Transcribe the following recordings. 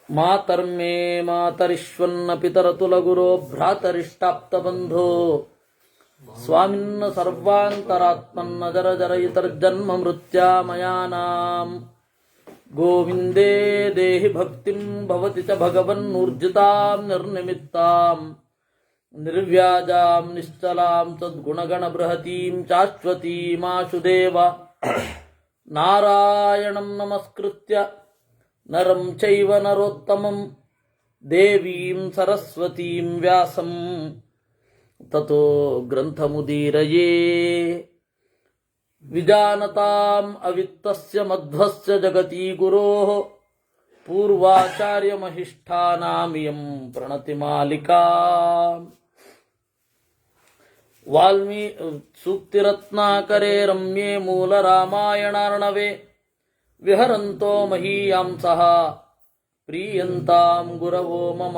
ಮಾತರ್ಮೇ ಮಾತರಿಶ್ವನ್ನ ಪಿತರತುಲಗುರೋ ಭ್ರಾತರಿಷ್ಟಾಪ್ತಬಂಧೋ ಸ್ವಾಮಿನ್ನ ಸರ್ವಾಂತರಾತ್ಮನ್ನ ಜರ ಜರಯಿತರ್ಜನ್ಮ ಮೃತ್ಯಾಮಯಾನಾಂ ಗೋವಿಂದೇ ದೇಹಿ ಭಕ್ತಿಂ ಭವತಿ ಚ ಭಗವನ್ನೂರ್ಜಿತಾಂ ನಿರ್ನಿಮಿತ್ತಾಂ ನಿರ್ವ್ಯಾಜಾಂ ನಿಶ್ಚಲಾಂ ಸದ್ಗುಣಗಣ ಬೃಹತೀಂ ಶಾಶ್ವತೀಮಾಶುದೇವ ನಾರಾಯಣಂ ನಮಸ್ಕೃತ್ಯ ನರಂ ಚೈವ ನರೋತ್ತಮಂ ದೇವೀಂ ಸರಸ್ವತೀಂ ವ್ಯಾಸಂ ತತೋ ಗ್ರಂಥಮುದೀರಯೇ ವಿಜಾನತಾಂ ಅವಿತ್ತಸ್ಯ ಮಧ್ವಸ್ಯ ಜಗತಿ ಗುರೋಃ ಪೂರ್ವಾಚಾರ್ಯಮಹಿಷ್ಠಾನಾಮಿಯಂ ಪ್ರಣತಿಮಾಲಿಕಾ ಸೂಕ್ತಿರತ್ನಾಕರೇ ರಮ್ಯೇ ಮೂಲರಾಮಾಯಣಾರ್ಣವೇ ವಿಹರಂತೋ ಮಹೀಯಾಂಸಃ ಪ್ರೀಯಂತಾಂ ಗುರವೋ ಮಮ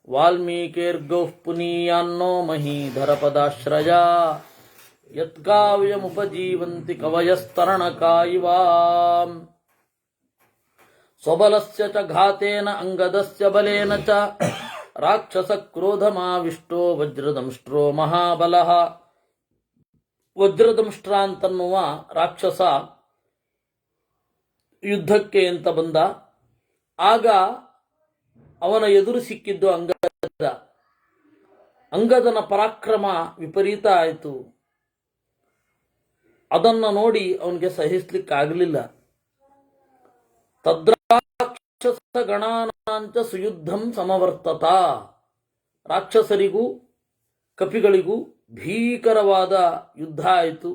ವಾಲ್ಮೀಕಿರ್ಗೌಃ ಪುನೀಯಾನ್ನೋ ಮಹೀಧರಪದಾಶ್ರಯ ಯತ್ಕಾವ್ಯಮುಪಜೀವಂತಿ ಕವಯಸ್ತರಣಕಾ ಇವ ಸ್ವಬಲಸ್ಯ ಚ ಘಾತೇನ ಅಂಗದಸ್ಯ ಬಲೇನ ಚ ರಾಕ್ಷಸ ಕ್ರೋಧಮಾವಿಷ್ಟೋ ವಜ್ರದಂಷ್ಟ್ರೋ ಮಹಾಬಲಃ. ವಜ್ರದಂಷ್ಟ್ರ ಅಂತನ್ನುವ ರಾಕ್ಷಸ ಯುದ್ಧಕ್ಕೆ ಅಂತ ಬಂದ. ಆಗ ಅವನ ಎದುರು ಸಿಕ್ಕಿದ್ದು ಅಂಗದ. ಅಂಗದನ ಪರಾಕ್ರಮ ವಿಪರೀತ ಆಯಿತು. ಅದನ್ನ ನೋಡಿ ಅವನಿಗೆ ಸಹಿಸ್ಲಿಕ್ಕಾಗಲಿಲ್ಲ. ತದ್ರಾಕ್ಷಸ ಗಣಾನಾಂಚ ಸುಯುದ್ಧಂ ಸಮವರ್ತತ. ರಾಕ್ಷಸರಿಗೂ ಕಪಿಗಳಿಗೂ ಭೀಕರವಾದ ಯುದ್ಧ ಆಯಿತು.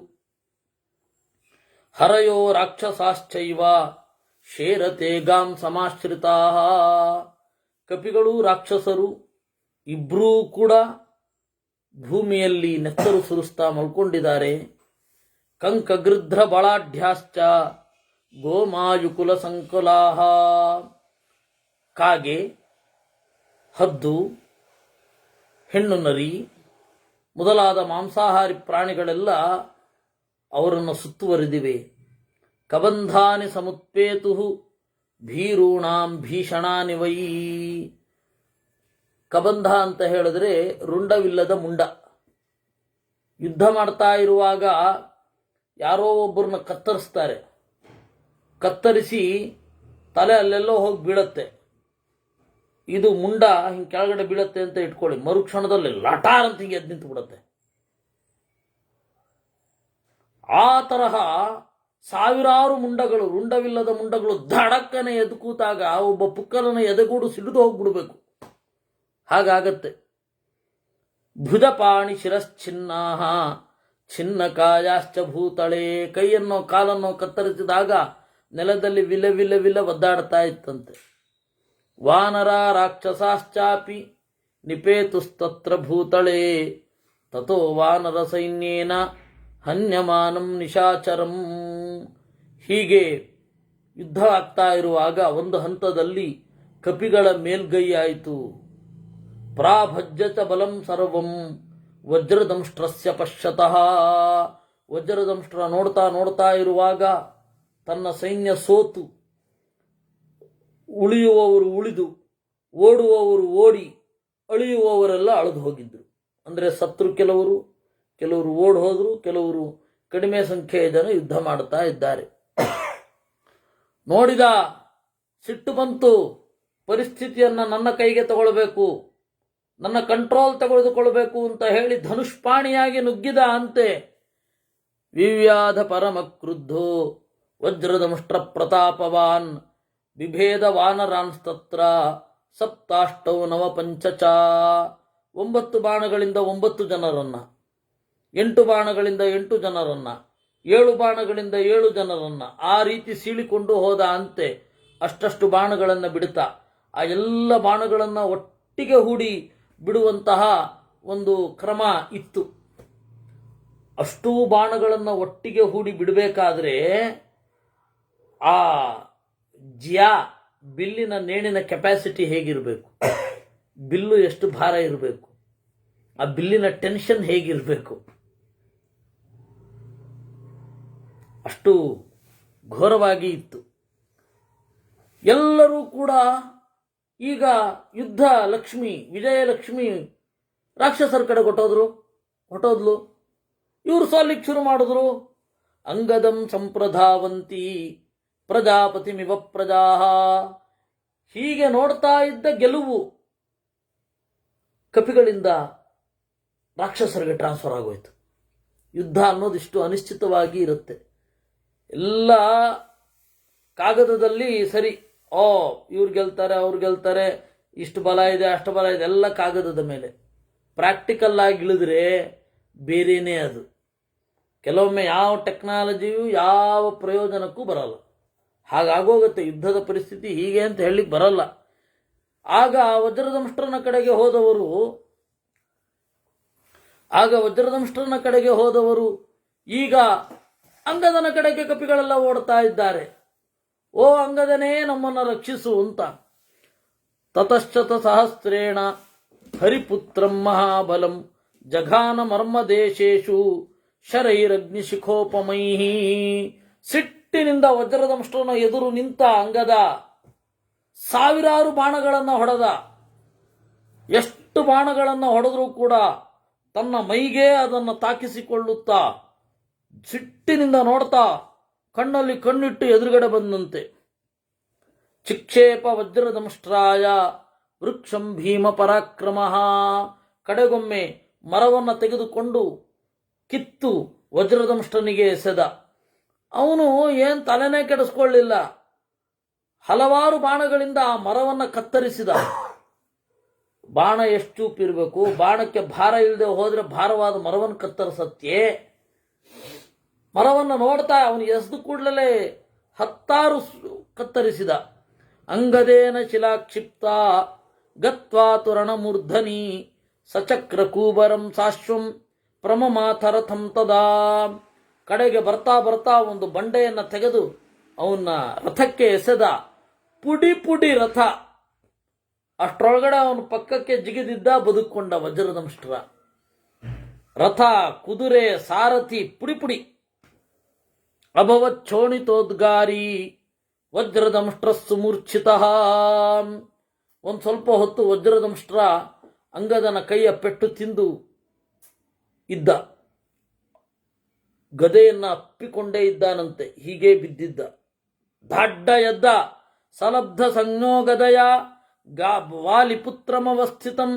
ಹರಯೋ ರಾಕ್ಷಸಾಶ್ಚೈವ ಶೇರತೇಗಾಂ ಸಮಾಶ್ರಿತಾ. ಕಪಿಗಳು ರಾಕ್ಷಸರು ಇಬ್ಬರೂ ಕೂಡ ಭೂಮಿಯಲ್ಲಿ ನೆತ್ತರು ಸುರಿಸ್ತಾ ಮಲ್ಕೊಂಡಿದ್ದಾರೆ. ಕಂಕಗೃಧ್ರ ಬಲಾಢ್ಯಾಶ್ಚ ಗೋಮಾಯುಕುಲ ಸಂಕುಲಾಹ. ಕಾಗೆ, ಹದ್ದು, ಹೆಣ್ಣು ನರಿ ಮೊದಲಾದ ಮಾಂಸಾಹಾರಿ ಪ್ರಾಣಿಗಳೆಲ್ಲ ಅವರನ್ನು ಸುತ್ತುವರಿದಿವೆ. ಕಬಂಧಾನಿ ಸಮುತ್ಪೇತು ಭೀರೂಣಾಂ ಭೀಷಣಾನಿ ವೈ. ಕಬಂಧ ಅಂತ ಹೇಳಿದ್ರೆ ರುಂಡವಿಲ್ಲದ ಮುಂಡ. ಯುದ್ಧ ಮಾಡ್ತಾ ಇರುವಾಗ ಯಾರೋ ಒಬ್ಬರನ್ನ ಕತ್ತರಿಸ್ತಾರೆ. ಕತ್ತರಿಸಿ ತಲೆ ಅಲ್ಲೆಲ್ಲೋ ಹೋಗಿ ಬೀಳತ್ತೆ. ಇದು ಮುಂಡ ಹಿಂಗೆ ಕೆಳಗಡೆ ಬೀಳತ್ತೆ ಅಂತ ಇಟ್ಕೊಳ್ಳಿ. ಮರುಕ್ಷಣದಲ್ಲಿ ಲಟಾರ್ ಅಂತ ಹಿಂಗೆ ಎದ್ದು ನಿಂತು ಬಿಡುತ್ತೆ. ಆ ತರಹ ಸಾವಿರಾರು ಮುಂಡಗಳು, ರುಂಡವಿಲ್ಲದ ಮುಂಡಗಳು ಧಡಕ್ಕನೆ ಎದ್ದು ಕೂತಾಗ ಒಬ್ಬ ಪುಕ್ಕಲನ ಎದೆಗೂಡು ಸಿಡಿದು ಹೋಗ್ಬಿಡ್ಬೇಕು. ಹಾಗಾಗತ್ತೆ. ಭುಜಪಾಣಿ ಶಿರಶ್ಚಿನ್ನಾ ಛಿನ್ನಕಾಯಾಶ್ಚ ಭೂತಳೆ. ಕೈಯನ್ನೋ ಕಾಲನ್ನೋ ಕತ್ತರಿಸಿದಾಗ ನೆಲದಲ್ಲಿ ವಿಲ ವಿಲ ವಿಲ ಒದ್ದಾಡ್ತಾ ಇತ್ತಂತೆ. ವಾನರ ರಾಕ್ಷಸಾಶ್ಚಾಪಿ ನಿಪೇತುಸ್ತತ್ರ ಭೂತಳೆ. ತಥೋ ವಾನರ ಸೈನ್ಯೇನ ಹನ್ಯಮಾನಂ ನಿಶಾಚರಂ. ಹೀಗೆ ಯುದ್ಧ ಆಗ್ತಾ ಇರುವಾಗ ಒಂದು ಹಂತದಲ್ಲಿ ಕಪಿಗಳ ಮೇಲ್ಗೈಯಾಯಿತು. ಪ್ರಾಭಜ್ಯತ ಬಲಂ ಸರ್ವಂ ವಜ್ರದಂಷ್ಟ್ರಸ್ಯ ಪಶ್ಯತಃ. ವಜ್ರದಂಷ್ಟ್ರ ನೋಡ್ತಾ ನೋಡ್ತಾ ಇರುವಾಗ ತನ್ನ ಸೈನ್ಯ ಸೋತು, ಉಳಿಯುವವರು ಉಳಿದು, ಓಡುವವರು ಓಡಿ, ಅಳಿಯುವವರೆಲ್ಲ ಅಳೆದು ಹೋಗಿದ್ರು. ಅಂದರೆ ಸತ್ರು ಕೆಲವರು, ಕೆಲವರು ಓಡ್ ಹೋದ್ರು, ಕೆಲವರು ಕಡಿಮೆ ಸಂಖ್ಯೆಯ ಜನ ಯುದ್ಧ ಮಾಡ್ತಾ ಇದ್ದಾರೆ. ನೋಡಿದ, ಸಿಟ್ಟು ಬಂತು. ಪರಿಸ್ಥಿತಿಯನ್ನ ನನ್ನ ಕೈಗೆ ತಗೊಳ್ಬೇಕು, ನನ್ನ ಕಂಟ್ರೋಲ್ ತೆಗೆದುಕೊಳ್ಬೇಕು ಅಂತ ಹೇಳಿ ಧನುಷ್ಪಾಣಿಯಾಗಿ ನುಗ್ಗಿದ ಅಂತೆ. ವಿವ್ಯಾಧ ಪರಮ ಕ್ರುದ್ಧೋ ವಜ್ರದಂಷ್ಟ್ರ ಪ್ರತಾಪವಾನ್ ಬಿಭೇದ ವಾನರಾನ್ಸ್ತತ್ರ ಸಪ್ತಾಷ್ಟೌ ನವ ಪಂಚಚ. 9 ಬಾಣಗಳಿಂದ 9 ಜನರನ್ನ, 8 ಬಾಣಗಳಿಂದ 8 ಜನರನ್ನ, 7 ಬಾಣಗಳಿಂದ 7 ಜನರನ್ನ ಆ ರೀತಿ ಸೀಳಿಕೊಂಡು ಹೋದ ಅಂತೆ. ಅಷ್ಟಷ್ಟು ಬಾಣಗಳನ್ನು ಬಿಡುತ್ತಾ ಆ ಎಲ್ಲ ಬಾಣಗಳನ್ನು ಒಟ್ಟಿಗೆ ಹೂಡಿ ಬಿಡುವಂತಹ ಒಂದು ಕ್ರಮ ಇತ್ತು. ಅಷ್ಟೂ ಬಾಣಗಳನ್ನು ಒಟ್ಟಿಗೆ ಹೂಡಿ ಬಿಡಬೇಕಾದ್ರೆ ಆ ಜ್ಯಾ ಬಿಲ್ಲಿನ ನೇಣಿನ ಕೆಪಾಸಿಟಿ ಹೇಗಿರಬೇಕು, ಬಿಲ್ಲು ಎಷ್ಟು ಭಾರ ಇರಬೇಕು, ಆ ಬಿಲ್ಲಿನ ಟೆನ್ಷನ್ ಹೇಗಿರಬೇಕು, ಅಷ್ಟು ಘೋರವಾಗಿ ಇತ್ತು. ಎಲ್ಲರೂ ಕೂಡ ಈಗ ಯುದ್ಧ ಲಕ್ಷ್ಮಿ ವಿಜಯಲಕ್ಷ್ಮಿ ರಾಕ್ಷಸರ ಕಡೆ ಹೊಟ್ಟೋದ್ಲು. ಇವರು ಸೋಲಿಕ್ಕೆ ಶುರು ಮಾಡಿದ್ರು. ಅಂಗದಂ ಸಂಪ್ರಧಾವಂತಿ ಪ್ರಜಾಪತಿಮಿವ ಪ್ರಜಾ. ಹೀಗೆ ನೋಡ್ತಾ ಇದ್ದ ಗೆಲುವು ಕಪಿಗಳಿಂದ ರಾಕ್ಷಸರಿಗೆ ಟ್ರಾನ್ಸ್ಫರ್ ಆಗೋಯ್ತು. ಯುದ್ಧ ಅನ್ನೋದಿಷ್ಟು ಅನಿಶ್ಚಿತವಾಗಿ ಇರುತ್ತೆ. ಎಲ್ಲ ಕಾಗದದಲ್ಲಿ ಸರಿ, ಇವ್ರು ಗೆಲ್ತಾರೆ, ಅವ್ರು ಗೆಲ್ತಾರೆ, ಇಷ್ಟು ಬಲ ಇದೆ, ಅಷ್ಟು ಬಲ ಇದೆ, ಎಲ್ಲ ಕಾಗದದ ಮೇಲೆ. ಪ್ರಾಕ್ಟಿಕಲ್ ಆಗಿ ಇಳಿದ್ರೆ ಬೇರೆಯೇ ಅದು. ಕೆಲವೊಮ್ಮೆ ಯಾವ ಟೆಕ್ನಾಲಜಿಯು ಯಾವ ಪ್ರಯೋಜನಕ್ಕೂ ಬರಲ್ಲ. ಹಾಗಾಗೋಗುತ್ತೆ ಯುದ್ಧದ ಪರಿಸ್ಥಿತಿ. ಹೀಗೆ ಅಂತ ಹೇಳಲಿಕ್ಕೆ ಬರಲ್ಲ. ಆಗ ವಜ್ರದಂಷ್ಟ್ರನ ಕಡೆಗೆ ಹೋದವರು ಈಗ ಅಂಗದನ ಕಡೆಗೆ ಕಪಿಗಳೆಲ್ಲ ಓಡ್ತಾ ಇದ್ದಾರೆ. ಓ ಅಂಗದನೇ, ನಮ್ಮನ್ನು ರಕ್ಷಿಸು ಅಂತ. ತತಶ್ಚತ ಸಹಸ್ರೇಣ ಹರಿಪುತ್ರಂ ಮಹಾಬಲಂ ಜಘಾನ ಮರ್ಮದೇಶೇಶು ಶರೈರಗ್ನಿಶಿಖೋಪಮೈಹಿ. ಸಿಟ್ಟಿನಿಂದ ವಜ್ರದಂಷ್ಟ್ರನ ಎದುರು ನಿಂತ ಅಂಗದ ಸಾವಿರಾರು ಬಾಣಗಳನ್ನು ಹೊಡೆದ. ಎಷ್ಟು ಬಾಣಗಳನ್ನು ಹೊಡೆದರೂ ಕೂಡ ತನ್ನ ಮೈಗೆ ಅದನ್ನು ತಾಕಿಸಿಕೊಳ್ಳುತ್ತಾ ಸಿಟ್ಟಿನಿಂದ ನೋಡ್ತಾ ಕಣ್ಣಲ್ಲಿ ಕಣ್ಣಿಟ್ಟು ಎದುರುಗಡೆ ಬಂದಂತೆ. ಚಿಕ್ಷೇಪ ವಜ್ರದಂಷ್ಟ್ರಾಯ ವೃಕ್ಷಂ ಭೀಮ ಪರಾಕ್ರಮ. ಕಡೆಗೊಮ್ಮೆ ಮರವನ್ನು ತೆಗೆದುಕೊಂಡು ಕಿತ್ತು ವಜ್ರದಂಷ್ಟ್ರನಿಗೆ ಎಸೆದ. ಅವನು ಏನು ತಲೆನೇ ಕೆಡಿಸ್ಕೊಳ್ಳಿಲ್ಲ. ಹಲವಾರು ಬಾಣಗಳಿಂದ ಆ ಮರವನ್ನು ಕತ್ತರಿಸಿದ. ಬಾಣ ಎಷ್ಟು ಚೂಪಿರಬೇಕು, ಬಾಣಕ್ಕೆ ಭಾರ ಇಲ್ಲದೆ ಹೋದ್ರೆ ಭಾರವಾದ ಮರವನ್ನು ಕತ್ತರಿಸತ್ಯೆ. ಮರವನ್ನು ನೋಡ್ತಾ ಅವನು ಎಸೆದು ಕೂಡಲೇ 10 ಕತ್ತರಿಸಿದ. ಅಂಗದೇನ ಶಿಲಾಕ್ಷಿಪ್ತ ಗತ್ವಾ ತುರಣಮೂರ್ಧನಿ ಸಚಕ್ರ ಕೂಬರಂ ಸಾಶ್ವಂ ಪ್ರಮಮಾಥರಥಂ ತದಾ. ಕಡೆಗೆ ಬರ್ತಾ ಒಂದು ಬಂಡೆಯನ್ನು ತೆಗೆದು ಅವನ್ನ ರಥಕ್ಕೆ ಎಸೆದ. ಪುಡಿ ರಥ. ಅಷ್ಟರೊಳಗಡೆ ಅವನು ಪಕ್ಕಕ್ಕೆ ಜಿಗಿದಿದ್ದ, ಬದುಕೊಂಡ ವಜ್ರದಂಷ್ಟ್ರ. ರಥ, ಕುದುರೆ, ಸಾರಥಿ ಪುಡಿ. ಅಭವತ್ ಛೋಣಿತೋದ್ಗಾರಿ ವಜ್ರದಂಷ್ಟ್ರಸ್ಸು ಮೂರ್ಛಿತಃ. ಒಂದು ಸ್ವಲ್ಪ ಹೊತ್ತು ವಜ್ರದಂಷ್ಟ್ರ ಅಂಗದನ ಕೈಯ ಪೆಟ್ಟು ತಿಂದು ಇದ್ದ. ಗದೆಯನ್ನ ಅಪ್ಪಿಕೊಂಡೇ ಇದ್ದಾನಂತೆ, ಹೀಗೆ ಬಿದ್ದಿದ್ದ. ದಾಡ್ಡ ಎದ್ದ. ಸಲಬ್ಧ ಸಂಜ್ಞೋಗದಯ ವಾಲಿಪುತ್ರಮವಸ್ಥಿತಂ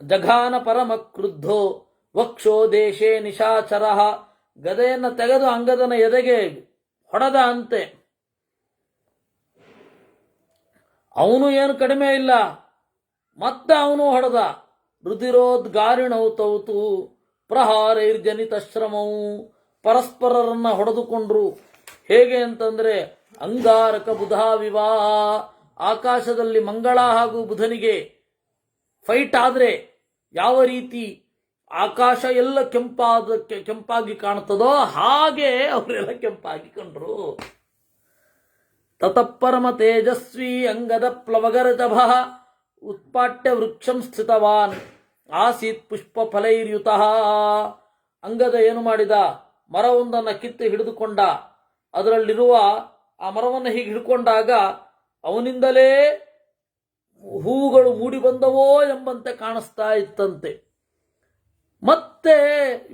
ಜಘಾನ ಪರಮ ಕ್ರುದ್ಧೋ ವಕ್ಷೋ ದೇಶೇ ನಿಶಾಚರ. ಗದೆಯನ್ನು ತೆಗೆದು ಅಂಗದನ ಎದೆಗೆ ಹೊಡೆದ ಅಂತೆ. ಅವನು ಏನು ಕಡಿಮೆ ಇಲ್ಲ, ಮತ್ತೆ ಅವನು ಹೊಡೆದ. ರುಧಿರೋದ್ಗಾರಿಣೌತೌತು ಪ್ರಹಾರೈರ್ಜನಿತ ಶ್ರಮವು. ಪರಸ್ಪರರನ್ನ ಹೊಡೆದುಕೊಂಡ್ರು. ಹೇಗೆ ಅಂತಂದ್ರೆ ಅಂಗಾರಕ ಬುಧಾವಿವಾ. ಆಕಾಶದಲ್ಲಿ ಮಂಗಳ ಹಾಗೂ ಬುಧನಿಗೆ ಫೈಟ್ ಆದ್ರೆ ಯಾವ ರೀತಿ ಆಕಾಶ ಎಲ್ಲ ಕೆಂಪಾಗಿ ಕಾಣುತ್ತದೋ ಹಾಗೆ ಅವರೆಲ್ಲ ಕೆಂಪಾಗಿ ಕಂಡ್ರು. ತತಃಪರಮ ತೇಜಸ್ವಿ ಅಂಗದ ಪ್ಲವಗರಜಭ ಉತ್ಪಾಟ್ಯ ವೃಕ್ಷಂ ಸ್ಥಿತವಾನ್ ಆಸೀತ್ ಪುಷ್ಪ ಫಲೈರ್ಯುತಃ. ಅಂಗದ ಏನು ಮಾಡಿದ, ಮರವೊಂದನ್ನು ಕಿತ್ತು ಹಿಡಿದುಕೊಂಡ. ಅದರಲ್ಲಿರುವ ಆ ಮರವನ್ನು ಹೀಗೆ ಹಿಡ್ಕೊಂಡಾಗ ಅವನಿಂದಲೇ ಹೂವುಗಳು ಮೂಡಿ ಬಂದವೋ ಎಂಬಂತೆ ಕಾಣಿಸ್ತಾ ಇತ್ತಂತೆ. ಮತ್ತೆ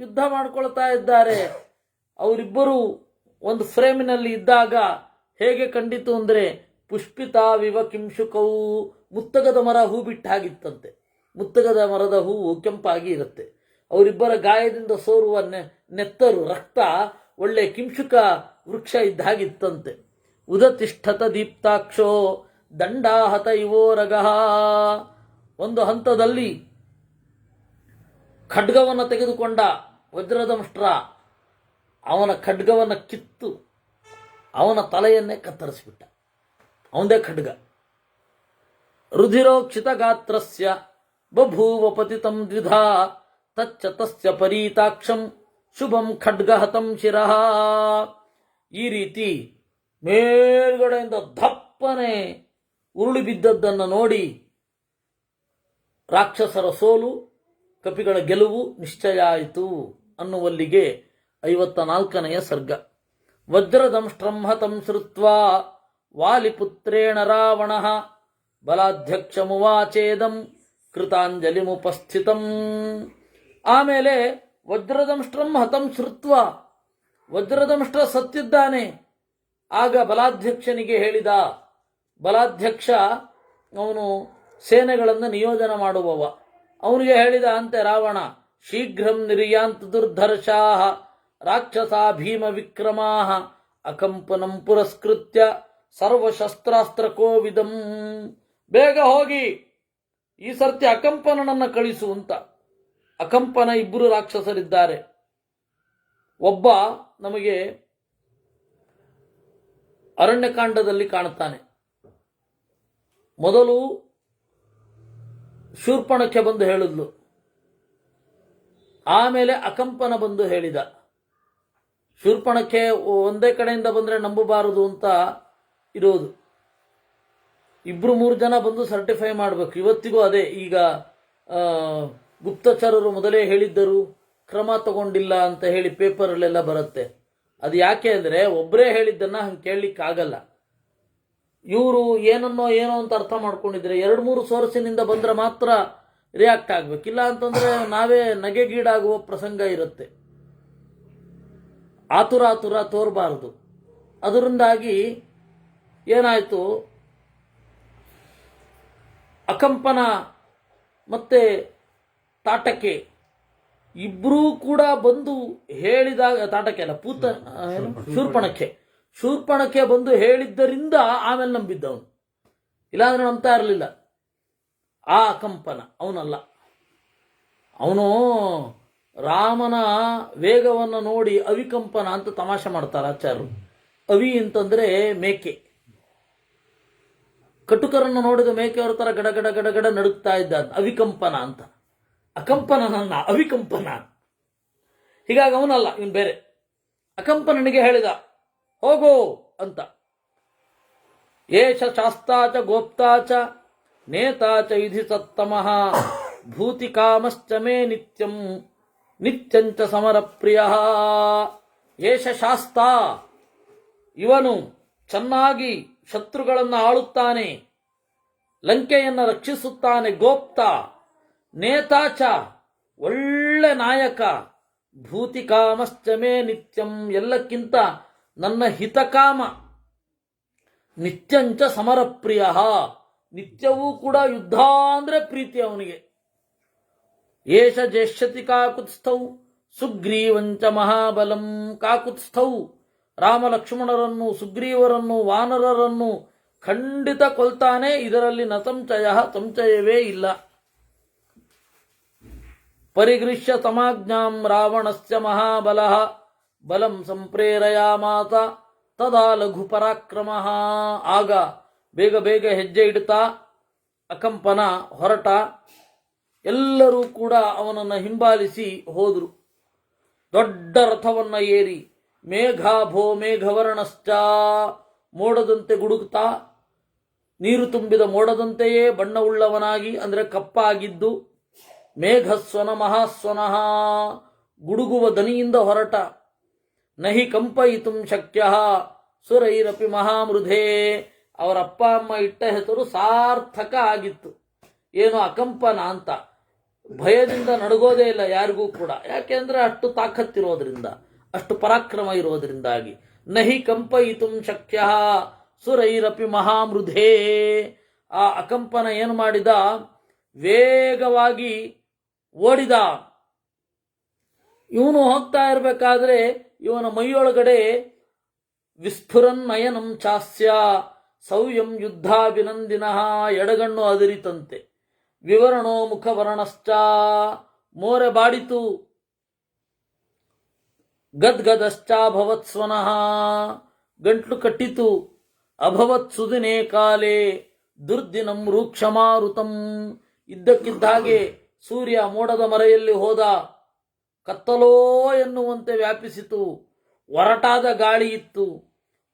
ಯುದ್ಧ ಮಾಡ್ಕೊಳ್ತಾ ಇದ್ದಾರೆ. ಅವರಿಬ್ಬರು ಒಂದು ಫ್ರೇಮಿನಲ್ಲಿ ಇದ್ದಾಗ ಹೇಗೆ ಕಂಡಿತು ಅಂದರೆ ಪುಷ್ಪಿತಾವಿವ ಕಿಂಶುಕವು. ಮುತ್ತಗದ ಮರ ಹೂ ಬಿಟ್ಟಾಗಿತ್ತಂತೆ. ಮುತ್ತಗದ ಮರದ ಹೂವು ಕೆಂಪಾಗಿ ಇರುತ್ತೆ. ಅವರಿಬ್ಬರ ಗಾಯದಿಂದ ಸೋರುವ ನೆತ್ತರು ರಕ್ತ ಒಳ್ಳೆ ಕಿಂಶುಕ ವೃಕ್ಷ ಇದ್ದಾಗಿತ್ತಂತೆ. ಉದತಿಷ್ಠತ ದೀಪ್ತಾಕ್ಷೋ ದಂಡಾಹತ ಇವೋರಗಃ. ಒಂದು ಹಂತದಲ್ಲಿ ಖಡ್ಗವನ್ನು ತೆಗೆದುಕೊಂಡ ವಜ್ರದಂಷ್ಟ್ರ ಅವನ ಖಡ್ಗವನ್ನು ಕಿತ್ತು ಅವನ ತಲೆಯನ್ನೇ ಕತ್ತರಿಸಿಬಿಟ್ಟ. ಅವನದೇ ಖಡ್ಗ. ರುಧಿರೋಕ್ಷಿತ ಗಾತ್ರಸ್ಯ ಬಭೂವ ಪತಿತಂ ದ್ವಿಧಾ ತಚ್ಚ ತಸ್ಯ ಪರೀತಾಕ್ಷಂ ಶುಭಂ ಖಡ್ಗಹತಂ ಶಿರಃ. ಈ ರೀತಿ ಮೇಲ್ಗಡೆಯಿಂದ ದಪ್ಪನೆ ಉರುಳಿ ಬಿದ್ದದ್ದನ್ನು ನೋಡಿ ರಾಕ್ಷಸರ ಸೋಲು, ಕಪಿಗಳ ಗೆಲುವು ನಿಶ್ಚಯ ಆಯಿತು ಅನ್ನುವಲ್ಲಿಗೆ 54ನೆಯ ಸರ್ಗ. ವಜ್ರದಂಷ್ಟ್ರಂ ಹತಂ ಶ್ರುತ್ವಾ ವಾಲಿಪುತ್ರೇಣ ರಾವಣ ಬಲಾಧ್ಯಕ್ಷಮುವಾಚೇದಂ ಕೃತಾಂಜಲಿಮುಪಸ್ಥಿತಂ. ಆಮೇಲೆ ವಜ್ರದಂಷ್ಟ್ರಂ ಹತಂ ಶ್ರುತ್ವ, ವಜ್ರದಂಷ್ಟ್ರ ಸತ್ತಿದ್ದಾನೆ. ಆಗ ಬಲಾಧ್ಯಕ್ಷನಿಗೆ ಹೇಳಿದ, ಬಲಾಧ್ಯಕ್ಷ ಅವನು ಸೇನೆಗಳನ್ನು ನಿಯೋಜನೆ ಮಾಡುವವ, ಅವನಿಗೆ ಹೇಳಿದ ಅಂತೆ ರಾವಣ, ಶೀಘ್ರಂ ನಿರ್ಯಾಂತ ದುರ್ಧರ್ಷಾ ರಾಕ್ಷಸಾ ಭೀಮ ವಿಕ್ರಮಾ ಅಕಂಪನಂ ಪುರಸ್ಕೃತ್ಯ ಸರ್ವಶಸ್ತ್ರಾಸ್ತ್ರ ಕೋವಿದಂ. ಬೇಗ ಹೋಗಿ ಈ ಸರ್ತಿ ಅಕಂಪನನನ್ನು ಕಳಿಸು ಅಂತ. ಅಕಂಪನ ಇಬ್ಬರು ರಾಕ್ಷಸರಿದ್ದಾರೆ. ಒಬ್ಬ ನಮಗೆ ಅರಣ್ಯಕಾಂಡದಲ್ಲಿ ಕಾಣುತ್ತಾನೆ. ಮೊದಲು ಶೂರ್ಪಣಕ್ಕೆ ಬಂದು ಹೇಳಿದ್ಲು, ಆಮೇಲೆ ಅಕಂಪನ ಬಂದು ಹೇಳಿದ. ಶೂರ್ಪಣಕ್ಕೆ ಒಂದೇ ಕಡೆಯಿಂದ ಬಂದರೆ ನಂಬಬಾರದು ಅಂತ ಇರೋದು. ಇಬ್ರು ಮೂರು ಜನ ಬಂದು ಸರ್ಟಿಫೈ ಮಾಡಬೇಕು. ಇವತ್ತಿಗೂ ಅದೇ. ಈಗ ಗುಪ್ತಚರರು ಮೊದಲೇ ಹೇಳಿದ್ದರು, ಕ್ರಮ ತಗೊಂಡಿಲ್ಲ ಅಂತ ಹೇಳಿ ಪೇಪರಲ್ಲೆಲ್ಲ ಬರುತ್ತೆ. ಅದು ಯಾಕೆ ಅಂದರೆ ಒಬ್ಬರೇ ಹೇಳಿದ್ದನ್ನ ಹಂಗೆ ಕೇಳಲಿಕ್ಕಾಗಲ್ಲ. ಇವರು ಏನನ್ನೋ ಏನೋ ಅಂತ ಅರ್ಥ ಮಾಡ್ಕೊಂಡಿದ್ರೆ 2-3 ಸೋರ್ಸಿನಿಂದ ಬಂದರೆ ಮಾತ್ರ ರಿಯಾಕ್ಟ್ ಆಗಬೇಕಿಲ್ಲ ಅಂತಂದರೆ ನಾವೇ ನಗೆಗೀಡಾಗುವ ಪ್ರಸಂಗ ಇರುತ್ತೆ. ಆತುರ ತೋರಬಾರದು. ಅದರಿಂದಾಗಿ ಏನಾಯಿತು, ಅಕಂಪನ ಮತ್ತೆ ತಾಟಕೆ ಇಬ್ಬರೂ ಕೂಡ ಬಂದು ಹೇಳಿದಾಗ, ತಾಟಕೆ ಅಲ್ಲ ಶೂರ್ಪಣಕ್ಕೆ ಬಂದು ಹೇಳಿದ್ದರಿಂದ ಆಮೇಲೆ ನಂಬಿದ್ದವನು, ಇಲ್ಲಾಂದ್ರೆ ನಂಬ್ತಾ ಇರಲಿಲ್ಲ. ಆ ಅಕಂಪನ ಅವನಲ್ಲ. ಅವನು ರಾಮನ ವೇಗವನ್ನು ನೋಡಿ ಅವಿಕಂಪನ ಅಂತ ತಮಾಷೆ ಮಾಡ್ತಾರೆ ಆಚಾರ್ಯರು. ಅವಿ ಅಂತಂದ್ರೆ ಮೇಕೆ. ಕಟುಕರನ್ನು ನೋಡಿದ ಮೇಕೆಯವರ ತರ ಗಡಗಡ ಗಡಗಡ ನಡುಗ್ತಾ ಇದ್ದ, ಅವಿಕಂಪನ ಅಂತ. ಅಕಂಪನನನ್ನ ಅವಿಕಂಪನ. ಹೀಗಾಗಿ ಅವನಲ್ಲ, ಇವನು ಬೇರೆ. ಅಕಂಪನನಿಗೆ ಹೇಳಿದ, ಹೋಗೋ ಅಂತ. ಏಷ ಶಾಸ್ತಾಚ ಗೋಪ್ತಾಚ ನೇತಾಚ ಯುಧಿ ಸತ್ತಮಃ ಭೂತಿ ಕಾಮಶ್ಚ ಮೇ ನಿತ್ಯಂ ನಿತ್ಯಂಚ ಸಮರ ಪ್ರಿಯ. ಏಷ ಶಾಸ್ತ, ಇವನು ಚೆನ್ನಾಗಿ ಶತ್ರುಗಳನ್ನು ಆಳುತ್ತಾನೆ, ಲಂಕೆಯನ್ನು ರಕ್ಷಿಸುತ್ತಾನೆ. ಗೋಪ್ತ, ನೇತಾಚ ಒಳ್ಳೆ ನಾಯಕ, ಭೂತಿಕಾಮಶ್ಚ ಮೇ ನಿತ್ಯಂ ಎಲ್ಲಕ್ಕಿಂತ ನನ್ನ ಹಿತಕಾಮ, ನಿತ್ಯಂಚ ಸಮರಪ್ರಿಯ ನಿತ್ಯವೂ ಕೂಡ ಯುದ್ಧ ಅಂದ್ರೆ ಪ್ರೀತಿ ಅವನಿಗೆ. ಏಷ ಜೇಷ್ಯತಿ ಕಾಕುತ್ಸ್ಥೌ ಸುಗ್ರೀವಂಚ ಮಹಾಬಲಂ. ಕಾಕುತ್ಸ್ಥೌ ರಾಮ ಲಕ್ಷ್ಮಣರನ್ನು, ಸುಗ್ರೀವರನ್ನು, ವಾನರರನ್ನು ಖಂಡಿತ ಕೊಲ್ತಾನೆ. ಇದರಲ್ಲಿ ನ ಸಂಶಯ, ಸಂಶಯವೇ ಇಲ್ಲ. ಪರಿಗೃಹ್ಯ ಸಮಾಜ್ಞಾಂ ರಾವಣಸ್ಯ ಮಹಾಬಲಃ ಬಲಂ ಸಂಪ್ರೇರಯಾಮಾತ ತದಾ ಲಘು ಪರಾಕ್ರಮಃ. ಆಗ ಬೇಗ ಬೇಗ ಹೆಜ್ಜೆ ಇಡ್ತಾ ಅಕಂಪನ ಹೊರಟ. ಎಲ್ಲರೂ ಕೂಡ ಅವನನ್ನು ಹಿಂಬಾಲಿಸಿ ಹೋದರು. ದೊಡ್ಡ ರಥವನ್ನ ಏರಿ ಮೇಘಾಭೋ ಮೇಘವರ್ಣಶ್ಚ, ಮೋಡದಂತೆ ಗುಡುಗುತ್ತಾ, ನೀರು ತುಂಬಿದ ಮೋಡದಂತೆಯೇ ಬಣ್ಣವುಳ್ಳವನಾಗಿ ಅಂದರೆ ಕಪ್ಪಾಗಿದ್ದು, ಮೇಘಸ್ವನ ಮಹಾಸ್ವನಃ ಗುಡುಗುವ ದನಿಯಿಂದ ಹೊರಟ. ನಹಿ ಕಂಪಯಿತುಂ ಶಕ್ಯ ಸುರೈರಪಿ ಮಹಾಮೃಧೇ. ಅವರ ಅಪ್ಪ ಅಮ್ಮ ಇಟ್ಟ ಹೆಸರು ಸಾರ್ಥಕ ಆಗಿತ್ತು. ಏನು ಅಕಂಪನ ಅಂತ. ಭಯದಿಂದ ನಡುಗೋದೇ ಇಲ್ಲ ಯಾರಿಗೂ ಕೂಡ. ಯಾಕೆಂದ್ರೆ ಅಷ್ಟು ತಾಕತ್ತಿರೋದ್ರಿಂದ, ಅಷ್ಟು ಪರಾಕ್ರಮ ಇರೋದ್ರಿಂದಾಗಿ. ನಹಿ ಕಂಪಯಿತುಂ ಶಕ್ಯ ಸುರೈರಪಿ ಮಹಾಮೃಧೇ. ಆ ಅಕಂಪನ ಏನು ಮಾಡಿದ, ವೇಗವಾಗಿ ಓಡಿದ. ಇವನು ಹೋಗ್ತಾ ಇರಬೇಕಾದ್ರೆ ಇವನ ಮೈಯೊಳಗಡೆ ವಿಸ್ಫುರನ್ ನಯನಂ ಚಾಸ್ಯ ಸೌಯಂ ಯುದ್ಧಾಭಿನಂದಿನಃ. ಎಡಗಣ್ಣು ಅದಿರಿತಂತೆ. ವಿವರಣೋ ಮುಖವರ್ಣಶ್ಚ, ಮೋರೆ ಬಾಡಿತು. ಗದ್ಗದಶ್ಚಾಭವತ್ ಸ್ವನಃ, ಗಂಟ್ಲು ಕಟ್ಟಿತು. ಅಭವತ್ ಸುದಿನೇ ಕಾಲೇ ದುರ್ದಿನಂ ರೂಕ್ಷಮಾರುತಂ. ಇದ್ದಕ್ಕಿದ್ದ ಹಾಗೆ ಸೂರ್ಯ ಮೋಡದ ಮರೆಯಲ್ಲಿ ಹೋದ. ಕತ್ತಲೋ ಎನ್ನುವಂತೆ ವ್ಯಾಪಿಸಿತು. ಒರಟಾದ ಗಾಳಿ ಇತ್ತು.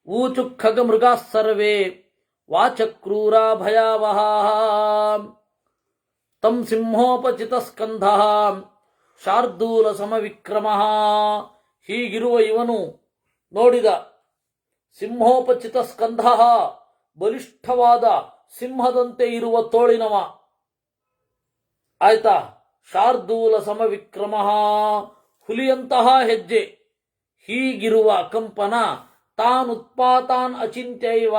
ಊಚು ಖಗ ಮೃಗಾ ಸರ್ವೇ ವಾಚಕ್ರೂರ ಭಯಾವಹ. ತಂ ಸಿಂಹೋಪಚಿತ ಸ್ಕಂಧ ಶಾರ್ದೂಲ ಸಮವಿಕ್ರಮ. ಹೀಗಿರುವ ಇವನು ನೋಡಿದ ಸಿಂಹೋಪಚಿತ ಸ್ಕಂಧ, ಬಲಿಷ್ಠವಾದ ಸಿಂಹದಂತೆ ಇರುವ ತೋಳಿನವ. ಆಯ್ತಾ? ಶಾರ್ದೂಲ ಸಮವಿಕ್ರಮ, ಹುಲಿಯಂತಹ ಹೆಜ್ಜೆ. ಹೀಗಿರುವ ಕಂಪನ ತಾನುತ್ಪಾತಾನ್ ಅಚಿಂತ್ಯೈವ,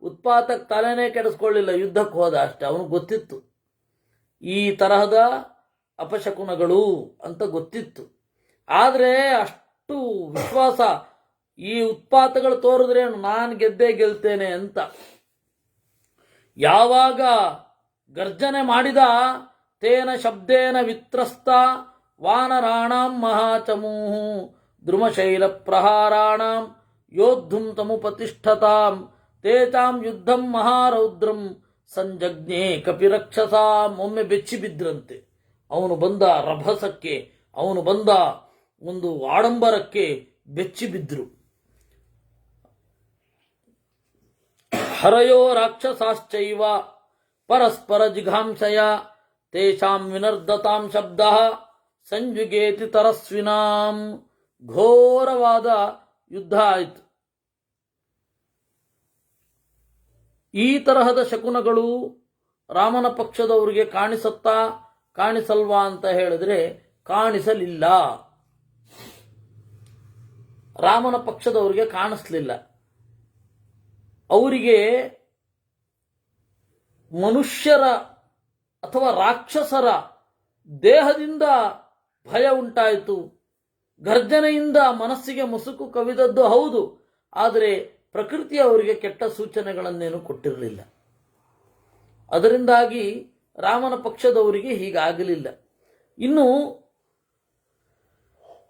ಉತ್ಪಾತಕ್ಕೆ ತಲೆನೇ ಕೆಡಿಸ್ಕೊಳ್ಳಿಲ್ಲ, ಯುದ್ಧಕ್ಕೆ ಹೋದ ಅಷ್ಟೆ. ಅವನಿಗೆ ಗೊತ್ತಿತ್ತು ಈ ತರಹದ ಅಪಶಕುನಗಳು ಅಂತ ಗೊತ್ತಿತ್ತು. ಆದರೆ ಅಷ್ಟು ವಿಶ್ವಾಸ, ಈ ಉತ್ಪಾತಗಳು ತೋರಿದ್ರೆ ನಾನು ಗೆದ್ದೇ ಗೆಲ್ತೇನೆ ಅಂತ. ಯಾವಾಗ ಗರ್ಜನೆ ಮಾಡಿದ, ತೇನ ಶಬ್ದೇನ ವಿತ್ರಸ್ತ ವಾನರಾಣಾಂ ಮಹಾಚಮೂಹು ದ್ರುಮಶೈಲ ಪ್ರಹಾರಾಣಾಂ ಯೋದ್ಧುಂ ತಮುಪತಿಷ್ಠತಾಂ ತೇಚಾಂ ಯುದ್ಧಂ ಮಹಾರೌದ್ರಂ ಸಂಜಜ್ಞೆ ಕಪಿರಕ್ಷಸಾಂ. ಒಮ್ಮೆ ಬೆಚ್ಚಿ ಬಿದ್ರಂತೆ. ಅವನು ಬಂದ ರಭಸಕ್ಕೆ, ಅವನು ಬಂದ ಒಂದು ಆಡಂಬರಕ್ಕೆ ಬೆಚ್ಚಿ ಬಿದ್ರು. ಹರಯೋ ರಾಕ್ಷಸಾಶ್ಚೈವ ಪರಸ್ಪರ ಜಿಘಾಂಸಯ ತೇಷಾಂ ವಿನರ್ದತಾಂ ಶಬ್ದ ಸಂಜುಗೇತಿ ತರಸ್ವಿನಾಂ. ಘೋರವಾದ ಯುದ್ಧ ಆಯಿತು. ಈ ತರಹದ ಶಕುನಗಳು ರಾಮನ ಪಕ್ಷದವರಿಗೆ ಕಾಣಿಸುತ್ತಾ ಕಾಣಿಸಲ್ವಾ ಅಂತ ಹೇಳಿದ್ರೆ ಕಾಣಿಸಲಿಲ್ಲ. ರಾಮನ ಪಕ್ಷದವರಿಗೆ ಕಾಣಿಸ್ಲಿಲ್ಲ. ಅವರಿಗೆ ಮನುಷ್ಯರ ಅಥವಾ ರಾಕ್ಷಸರ ದೇಹದಿಂದ ಭಯ ಉಂಟಾಯಿತು. ಗರ್ಜನೆಯಿಂದ ಮನಸ್ಸಿಗೆ ಮುಸುಕು ಕವಿದದ್ದು ಹೌದು, ಆದರೆ ಪ್ರಕೃತಿ ಅವರಿಗೆ ಕೆಟ್ಟ ಸೂಚನೆಗಳನ್ನೇನು ಕೊಟ್ಟಿರಲಿಲ್ಲ. ಅದರಿಂದಾಗಿ ರಾಮನ ಪಕ್ಷದವರಿಗೆ ಹೀಗಾಗಲಿಲ್ಲ. ಇನ್ನು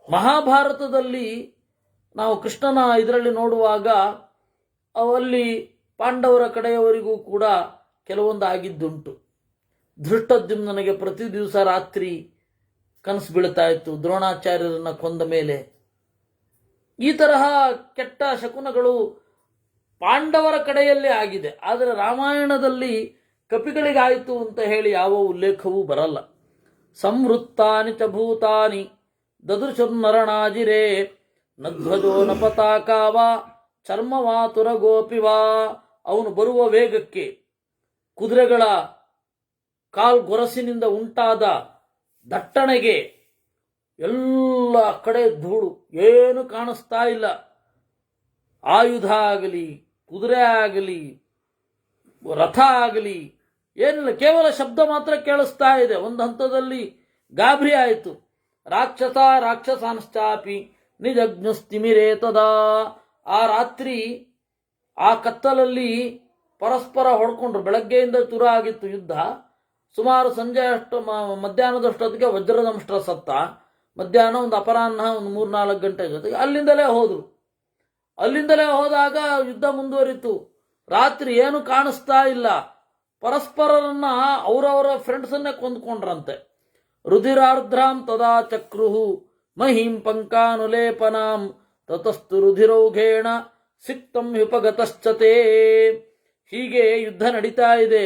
ಮಹಾಭಾರತದಲ್ಲಿ ನಾವು ಕೃಷ್ಣನ ಇದರಲ್ಲಿ ನೋಡುವಾಗ ಅವಲ್ಲಿ ಪಾಂಡವರ ಕಡೆಯವರಿಗೂ ಕೂಡ ಕೆಲವೊಂದು ಆಗಿದ್ದುಂಟು. ಧೃಷ್ಟದ್ಯುಮ್ನನಿಗೆ ಪ್ರತಿ ದಿವಸ ರಾತ್ರಿ ಕನಸು ಬೀಳ್ತಾ ಇತ್ತು ದ್ರೋಣಾಚಾರ್ಯರನ್ನ ಕೊಂದ ಮೇಲೆ. ಈ ತರಹ ಕೆಟ್ಟ ಶಕುನಗಳು ಪಾಂಡವರ ಕಡೆಯಲ್ಲೇ ಆಗಿದೆ. ಆದರೆ ರಾಮಾಯಣದಲ್ಲಿ ಕಪಿಗಳಿಗಾಯಿತು ಅಂತ ಹೇಳಿ ಯಾವ ಉಲ್ಲೇಖವೂ ಬರಲ್ಲ. ಸಂವೃತ್ತಾನಿ ಚ ಭೂತಾನಿ ದದೃಶುರ್ನರಣಾಜಿರೇ ನಧ್ವಜೋ ನ ಪತಾಕಾವ ಚರ್ಮವಾತುರ ಗೋಪಿವಾ. ಅವನು ಬರುವ ವೇಗಕ್ಕೆ, ಕುದುರೆಗಳ ಕಾಲ್ಗೊರಸಿನಿಂದ ಉಂಟಾದ ದಟ್ಟಣೆಗೆ ಎಲ್ಲ ಕಡೆ ಧೂಳು, ಏನು ಕಾಣಿಸ್ತಾ ಇಲ್ಲ. ಆಯುಧ ಆಗಲಿ, ಕುದುರೆ ಆಗಲಿ, ರಥ ಆಗಲಿ ಏನಿಲ್ಲ, ಕೇವಲ ಶಬ್ದ ಮಾತ್ರ ಕೇಳಿಸ್ತಾ ಇದೆ. ಒಂದು ಹಂತದಲ್ಲಿ ಗಾಬರಿ ಆಯಿತು. ರಾಕ್ಷಸಾಂಶ್ಚಾಪಿ ನಿಜಜ್ಞುಸ್ತಿಮಿರೇ ತದಾ. ಆ ರಾತ್ರಿ ಆ ಕತ್ತಲಲ್ಲಿ ಪರಸ್ಪರ ಹೊಡ್ಕೊಂಡ್ರು. ಬೆಳಗ್ಗೆಯಿಂದ ತುರ ಆಗಿತ್ತು ಯುದ್ಧ. ಸುಮಾರು ಸಂಜೆ ಮಧ್ಯಾಹ್ನದಷ್ಟೊತ್ತಿಗೆ ವಜ್ರದಂಷ್ಟ್ರ ಸತ್ತ. ಮಧ್ಯಾಹ್ನ ಒಂದು ಅಪರಾಹ್ನ ಒಂದು 3-4 ಗಂಟೆ ಜೊತೆಗೆ ಅಲ್ಲಿಂದಲೇ ಹೋದರು. ಅಲ್ಲಿಂದಲೇ ಹೋದಾಗ ಯುದ್ಧ ಮುಂದುವರಿತು. ರಾತ್ರಿ ಏನು ಕಾಣಿಸ್ತಾ ಇಲ್ಲ. ಪರಸ್ಪರರನ್ನ ಅವರವರ ಫ್ರೆಂಡ್ಸನ್ನೇ ಕೊಂದ್ಕೊಂಡ್ರಂತೆ. ರುಧಿರಾರ್ಧ್ರಾಂ ತದಾ ಚಕ್ರುಹು ಮಹೀಂ ಪಂಕಾನುಲೇಪನಾಂ ತತಸ್ತು ರುಧಿರೌಘೇಣ ಸಿಕ್ತಂ ವಿಪಗತಶ್ಚತೆ. ಹೀಗೆ ಯುದ್ಧ ನಡೀತಾ ಇದೆ.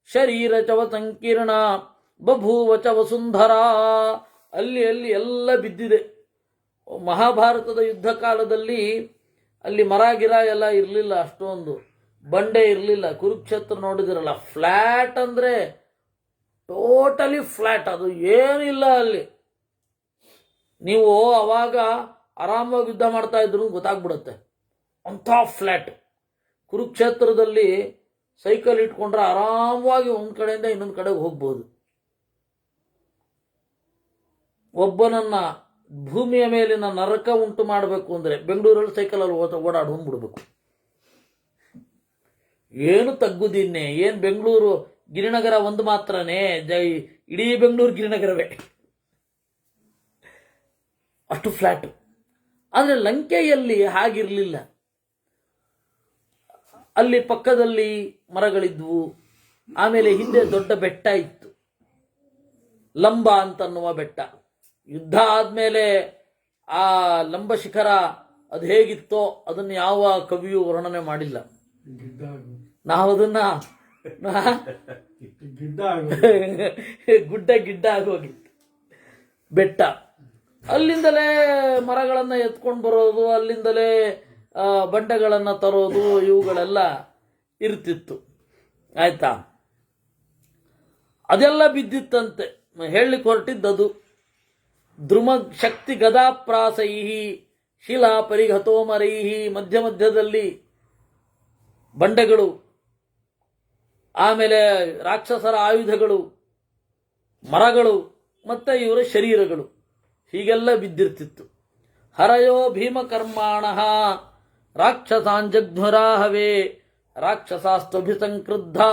ಶರೀರ ಚವ ಸಂಕೀರ್ಣ ಬಭೂವ ಚ ವಸುಂಧರ. ಅಲ್ಲಿ ಎಲ್ಲ ಬಿದ್ದಿದೆ. ಮಹಾಭಾರತದ ಯುದ್ಧ ಕಾಲದಲ್ಲಿ ಅಲ್ಲಿ ಮರ ಗಿರ ಎಲ್ಲ ಇರಲಿಲ್ಲ, ಅಷ್ಟೊಂದು ಬಂಡೆ ಇರಲಿಲ್ಲ. ಕುರುಕ್ಷೇತ್ರ ನೋಡಿದಿರಲ್ಲ, ಫ್ಲ್ಯಾಟ್ ಅಂದರೆ ಟೋಟಲಿ ಫ್ಲ್ಯಾಟ್, ಅದು ಏನಿಲ್ಲ ಅಲ್ಲಿ. ನೀವು ಅವಾಗ ಆರಾಮವಾಗಿ ಯುದ್ಧ ಮಾಡ್ತಾ ಇದ್ರು ಗೊತ್ತಾಗ್ಬಿಡುತ್ತೆ, ಅಂಥ ಫ್ಲ್ಯಾಟ್. ಕುರುಕ್ಷೇತ್ರದಲ್ಲಿ ಸೈಕಲ್ ಇಟ್ಕೊಂಡ್ರೆ ಆರಾಮವಾಗಿ ಒಂದು ಕಡೆಯಿಂದ ಇನ್ನೊಂದು ಕಡೆಗೆ ಹೋಗ್ಬೋದು. ಒಬ್ಬನನ್ನ ಭೂಮಿಯ ಮೇಲಿನ ನರಕ ಉಂಟು ಮಾಡಬೇಕು ಅಂದರೆ ಬೆಂಗಳೂರಲ್ಲಿ ಸೈಕಲಲ್ಲಿ ಓಡಾಡಿ ಬಂದ್ಬಿಡ್ಬೇಕು. ಏನು ತಗ್ಗುದಿನ್ನೆ, ಏನು ಬೆಂಗಳೂರು ಗಿರಿನಗರ ಒಂದು ಮಾತ್ರನೇ, ಇಡೀ ಬೆಂಗಳೂರು ಗಿರಿನಗರವೇ, ಅಷ್ಟು ಫ್ಲ್ಯಾಟ್. ಆದರೆ ಲಂಕೆಯಲ್ಲಿ ಹಾಗಿರಲಿಲ್ಲ. ಅಲ್ಲಿ ಪಕ್ಕದಲ್ಲಿ ಮರಗಳಿದ್ವು. ಆಮೇಲೆ ಹಿಂದೆ ದೊಡ್ಡ ಬೆಟ್ಟ ಇತ್ತು, ಲಂಬ ಅಂತನ್ನುವ ಬೆಟ್ಟ. ಯುದ್ಧ ಆದಮೇಲೆ ಆ ಲಂಬ ಶಿಖರ ಅದು ಹೇಗಿತ್ತೋ ಅದನ್ನು ಯಾವ ಕವಿಯೂ ವರ್ಣನೆ ಮಾಡಿಲ್ಲ. ನಾವು ಅದನ್ನ ಗುಡ್ಡ ಗಿಡ್ಡ ಆಗೋಗಿತ್ತು ಬೆಟ್ಟ. ಅಲ್ಲಿಂದಲೇ ಮರಗಳನ್ನು ಎತ್ಕೊಂಡು ಬರೋದು, ಅಲ್ಲಿಂದಲೇ ಬಂಡೆಗಳನ್ನು ತರೋದು, ಇವುಗಳೆಲ್ಲ ಇರ್ತಿತ್ತು. ಆಯ್ತಾ? ಅದೆಲ್ಲ ಬಿದ್ದಿತ್ತಂತೆ. ಹೇಳಲಿಕ್ಕೆ ಹೊರಟಿದ್ದದು. ದ್ರುಮ ಶಕ್ತಿ ಗದಾಪ್ರಾಸೈಹಿ ಶಿಲಾ ಪರಿಘತೋಮರೈಹಿ, ಮಧ್ಯ ಮಧ್ಯದಲ್ಲಿ ಬಂಡೆಗಳು, ಆಮೇಲೆ ರಾಕ್ಷಸರ ಆಯುಧಗಳು, ಮರಗಳು, ಮತ್ತೆ ಇವರ ಶರೀರಗಳು ಹೀಗೆಲ್ಲ ಬಿದ್ದಿರ್ತಿತ್ತು. ಹರಯೋ ಭೀಮಕರ್ಮಾಣ ರಾಕ್ಷಸಾಂಜಘ್ನುರಾಹವೇ ರಾಕ್ಷಸಾಸ್ತ್ವಭಿಸಂಕ್ರುದ್ಧಾ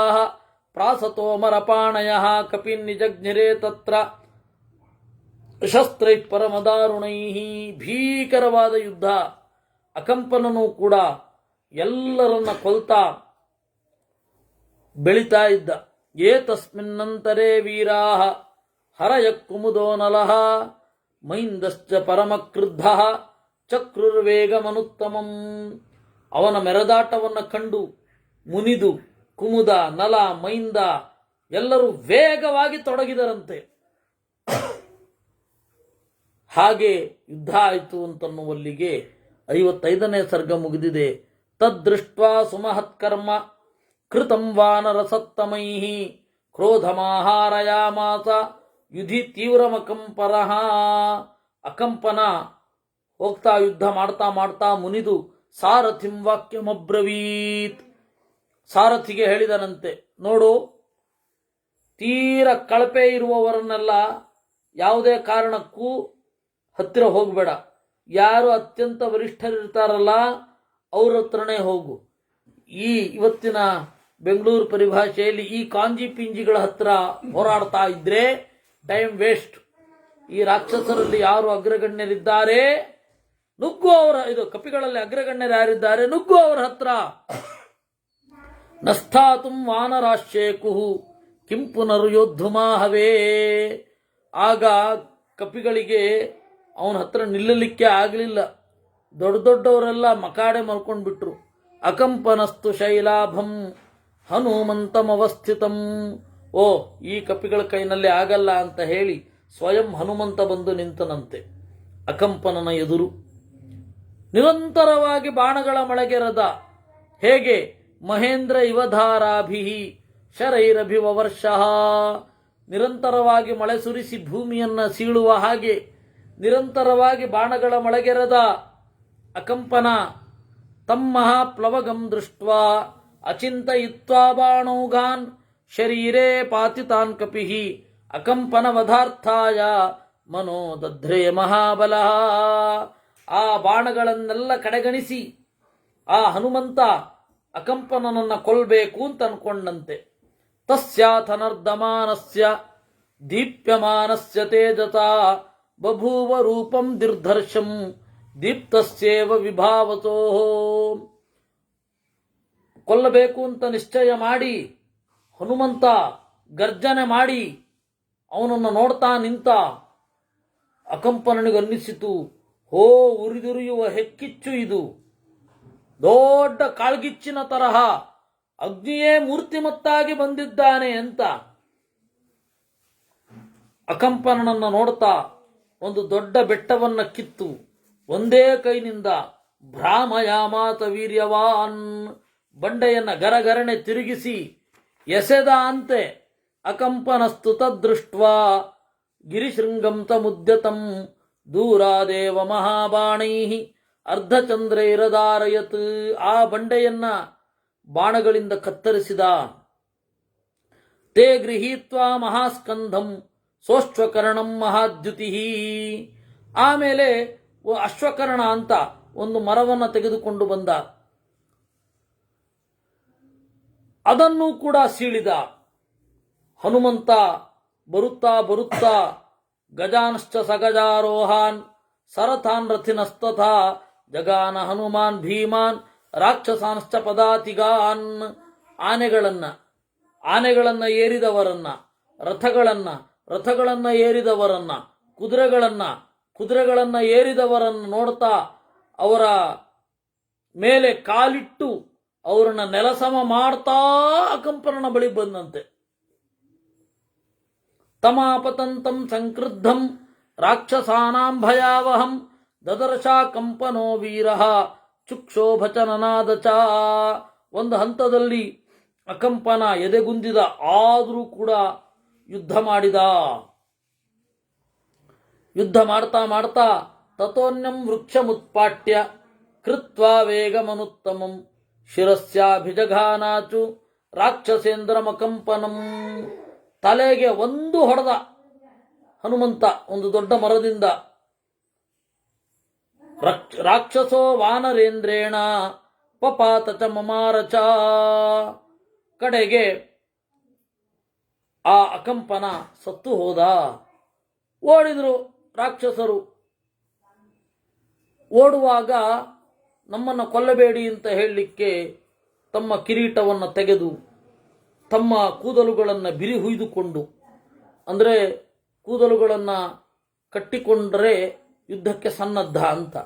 ಪ್ರಾಸತೋಮರಪಾಣಯ ಕಪಿನ್ನಿಜಘ್ನಿರೇ ತತ್ರ ಶಸ್ತ್ರೈ ಪರಮದಾರುಣೈ. ಭೀಕರವಾದ ಯುದ್ಧ. ಅಕಂಪನನು ಕೂಡ ಎಲ್ಲರನ್ನ ಕೊಲ್ತಾ ಬೆಳಿತಾ ಇದ್ದ. ಏತಸ್ಮಿನ್ನಂತರೇ ವೀರಾ ಹರಯ ಕುಮುದೋ ನಲಃ ಮೈಂದಶ್ಚ ಪರಮಕ್ರುದ್ಧ ಚಕ್ರುರ್ವೇಗಮನುತ್ತಮಂ. ಅವನ ಮೆರೆದಾಟವನ್ನು ಕಂಡು ಮುನಿದು, ಕುಮುದ, ನಲ, ಮೈಂದ ಎಲ್ಲರೂ ವೇಗವಾಗಿ ತೊಡಗಿದರಂತೆ. ಹಾಗೆ ಯುದ್ಧ ಆಯಿತು ಅಂತನ್ನುವಲ್ಲಿಗೆ 55ನೇ ಸರ್ಗ ಮುಗಿದಿದೆ. ತದ್ದೃಷ್ಟ್ವಾ ಸುಮಹತ್ಕರ್ಮ ಕೃತಂ ವಾನರಸತ್ತಮೈ ಕ್ರೋಧಮಾಹಾರಯಾಮಾಸ ಯುಧಿ ತೀವ್ರಮಕಂಪರಃ. ಅಕಂಪನ ಹೋಗ್ತಾ ಯುದ್ಧ ಮಾಡ್ತಾ ಮಾಡ್ತಾ ಮುನಿದು ಸಾರಥಿಂ ವಾಕ್ಯಮಬ್ರವೀತ್. ಸಾರಥಿಗೆ ಹೇಳಿದನಂತೆ, ನೋಡು, ತೀರ ಕಳಪೆ ಇರುವವರನ್ನೆಲ್ಲ ಯಾವುದೇ ಕಾರಣಕ್ಕೂ ಹತ್ತಿರ ಹೋಗಬೇಡ. ಯಾರು ಅತ್ಯಂತ ವರಿಷ್ಠರಿರ್ತಾರಲ್ಲ ಅವ್ರ ಹತ್ರನೇ ಹೋಗು. ಇವತ್ತಿನ ಬೆಂಗಳೂರು ಪರಿಭಾಷೆಯಲ್ಲಿ ಈ ಕಾಂಜಿ ಪಿಂಜಿಗಳ ಹತ್ರ ಹೋರಾಡ್ತಾ ಇದ್ರೆ ಟೈಮ್ ವೇಸ್ಟ್. ಈ ರಾಕ್ಷಸರಲ್ಲಿ ಯಾರು ಅಗ್ರಗಣ್ಯರಿದ್ದಾರೆ ನುಗ್ಗು ಅವರ, ಇದು ಕಪಿಗಳಲ್ಲಿ ಅಗ್ರಗಣ್ಯರು ಯಾರಿದ್ದಾರೆ ನುಗ್ಗು ಅವರ ಹತ್ರ. ನಸ್ಥಾತುಂ ವಾನರಾಶ್ಯೇಕುಹು ಕಿಂ ಪುನರ್ಯೋದ್ಧುಮಾಹವೇ. ಆಗ ಕಪಿಗಳಿಗೆ ಅವನ ಹತ್ರ ನಿಲ್ಲಲಿಕ್ಕೆ ಆಗಲಿಲ್ಲ. ದೊಡ್ಡ ದೊಡ್ಡವರೆಲ್ಲ ಮಕಾಡೆ ಮಲ್ಕೊಂಡ್ಬಿಟ್ರು. ಅಕಂಪನಸ್ತು ಶೈಲಾಭಂ ಹನುಮಂತಮವಸ್ಥಿತಂ. ಓ, ಈ ಕಪಿಗಳ ಕೈನಲ್ಲಿ ಆಗಲ್ಲ ಅಂತ ಹೇಳಿ ಸ್ವಯಂ ಹನುಮಂತ ಬಂದು ನಿಂತನಂತೆ ಅಕಂಪನನ ಎದುರು. ನಿರಂತರವಾಗಿ ಬಾಣಗಳ ಮಳೆಗೆರದ. ಹೇಗೆ? ಮಹೇಂದ್ರ ಇವಧಾರಾಭಿ ಶರೈರಭಿವರ್ಷಃ. ನಿರಂತರವಾಗಿ ಮಳೆ ಸುರಿಸಿ ಭೂಮಿಯನ್ನ ಸೀಳುವ ಹಾಗೆ ನಿರಂತರವಾಗಿ ಬಾಣಗಳ ಮಳೆಗೆರದ ಅಕಂಪನ ತಮ್ಮಹಾಪ್ಲವಗಂ ದೃಷ್ಟ್ವಾ ಅಚಿಂತಯಿತ್ವಾ ಬಾಣೌಘಾನ್ ಶರೀರೇ ಪಾತಿತಾನ್ ಕಪಿಃ ಅಕಂಪನವಧಾರ್ಥಾಯ ಮನೋ ದಧ್ರೇ ಮಹಾಬಲಃ. ಆ ಬಾಣಗಳನ್ನೆಲ್ಲ ಕಡೆಗಣಿಸಿ ಆ ಹನುಮಂತ ಅಕಂಪನನನ್ನ ಕೊಲ್ಲಬೇಕು ಅಂತ ಅನ್ಕೊಂಡಂತೆ. ತಸ್ಯಾಥನರ್ದಮಾನಸ್ಯ ದೀಪ್ಯಮಾನಸ್ಯ ತೇಜಸಾ ಬಭೂವ ರೂಪಂ ದುರ್ಧರ್ಷಂ ದೀಪ್ತಸ್ಯೇವ ವಿಭಾವತೋ. ಕೊಲ್ಲಬೇಕು ಅಂತ ನಿಶ್ಚಯ ಮಾಡಿ ಹನುಮಂತ ಗರ್ಜನೆ ಮಾಡಿ ಅವನನ್ನು ನೋಡ್ತಾ ನಿಂತ. ಅಕಂಪನನಿಗನ್ನಿಸಿತು, ಹೋ, ಉರಿದುರಿಯುವ ಹೆಕ್ಕಿಚ್ಚು ಇದು, ದೊಡ್ಡ ಕಾಳ್ಗಿಚ್ಚಿನ ತರಹ ಅಗ್ನಿಯೇ ಮೂರ್ತಿಮತ್ತಾಗಿ ಬಂದಿದ್ದಾನೆ ಅಂತ. ಅಕಂಪನನನ್ನು ನೋಡ್ತಾ ಒಂದು ದೊಡ್ಡ ಬೆಟ್ಟವನ್ನ ಕಿತ್ತು ಒಂದೇ ಕೈನಿಂದ ಭ್ರಾಮಯಾಮಾತ ವೀರ್ಯವಾನ್, ಬಂಡೆಯನ್ನ ಗರಗರಣೆ ತಿರುಗಿಸಿ ಎಸೆದ ಅಂತೆ. ಅಕಂಪನಸ್ತು ತದ್ದೃಷ್ಟ್ವಾ ಗಿರಿಶೃಂಗಂ ತಮುದ್ಯತಂ ದೂರಾದೇವ ಮಹಾಬಾಣೈ ಅರ್ಧಚಂದ್ರೈರದಾರಯತ್. ಆ ಬಂಡೆಯನ್ನ ಬಾಣಗಳಿಂದ ಕತ್ತರಿಸಿದ. ತೇ ಗೃಹೀತ್ವಾ ಮಹಾಸ್ಕಂಧಂ ಸೋಷ್ವಕರ್ಣಂ ಮಹಾದ್ಯುತಿ. ಆಮೇಲೆ ಅಶ್ವಕರ್ಣ ಅಂತ ಒಂದು ಮರವನ್ನು ತೆಗೆದುಕೊಂಡು ಬಂದ. ಅದನ್ನು ಕೂಡ ಸೀಳಿದ. ಹನುಮಂತ ಬರುತ್ತಾ ಬರುತ್ತಾ ಗಜಾನ್ಶ್ಚ ಸಗಜಾರೋಹಾನ್ ಸರಥಾನ್ ರಥಿನಸ್ತಥಾ ಜಗಾನ ಹನುಮಾನ್ ಭೀಮಾನ್ ರಾಕ್ಷಸಾಂಶ್ಚ ಪದಾತಿಗಾನ್. ಆನೆಗಳನ್ನ ಏರಿದವರನ್ನ, ರಥಗಳನ್ನ ಏರಿದವರನ್ನ, ಕುದುರೆಗಳನ್ನ ಏರಿದವರನ್ನು ನೋಡ್ತಾ ಅವರ ಮೇಲೆ ಕಾಲಿಟ್ಟು ಅವರನ್ನ ನೆಲಸಮ ಮಾಡ್ತಾ ಅಕಂಪನನ ಬಳಿ ಬಂದಂತೆ. ತಮಾಪತಂತಂ ಸಂಕ್ರುದ್ಧಂ ರಾಕ್ಷಸಾನಾಂ ಭಯಾವಹಂ ದದರ್ಶಾ ಕಂಪನೋ ವೀರಃ ಚುಕ್ಷೋಭಚನನಾದ ಚ. ಒಂದು ಹಂತದಲ್ಲಿ ಅಕಂಪನ ಎದೆಗುಂದಿದ, ಆದರೂ ಕೂಡ ಯುದ್ಧ ಮಾಡಿದ. ಯುದ್ಧ ಮಾಡ್ತಾ ಮಾಡ್ತಾ ತಥೋನ್ಯಂ ವೃಕ್ಷಮುತ್ಪಾಟ್ಯ ಕೃತ್ವಾ ವೇಗಮನುತ್ತಮಂ ಶಿರಸ್ಯಾಭಿಜಘಾನಾಚು ರಾಕ್ಷಸೇಂದ್ರಮಕಂಪನಂ. ತಲೆಗೆ ಒಂದು ಹೊಡೆದ ಹನುಮಂತ ಒಂದು ದೊಡ್ಡ ಮರದಿಂದ. ರಾಕ್ಷಸೋ ವಾನರೇಂದ್ರೇಣ ಪಪಾತ ಚ ಮಮಾರಚ. ಕಡೆಗೆ ಆ ಅಕಂಪನ ಸತ್ತು ಹೋದ. ಓಡಿದ್ರು ರಾಕ್ಷಸರು. ಓಡುವಾಗ ನಮ್ಮನ್ನು ಕೊಲ್ಲಬೇಡಿ ಅಂತ ಹೇಳಲಿಕ್ಕೆ ತಮ್ಮ ಕಿರೀಟವನ್ನು ತೆಗೆದು ತಮ್ಮ ಕೂದಲುಗಳನ್ನು ಬಿರಿ ಹುಯ್ದುಕೊಂಡು, ಅಂದರೆ ಕೂದಲುಗಳನ್ನು ಕಟ್ಟಿಕೊಂಡ್ರೆ ಯುದ್ಧಕ್ಕೆ ಸನ್ನದ್ಧ ಅಂತ,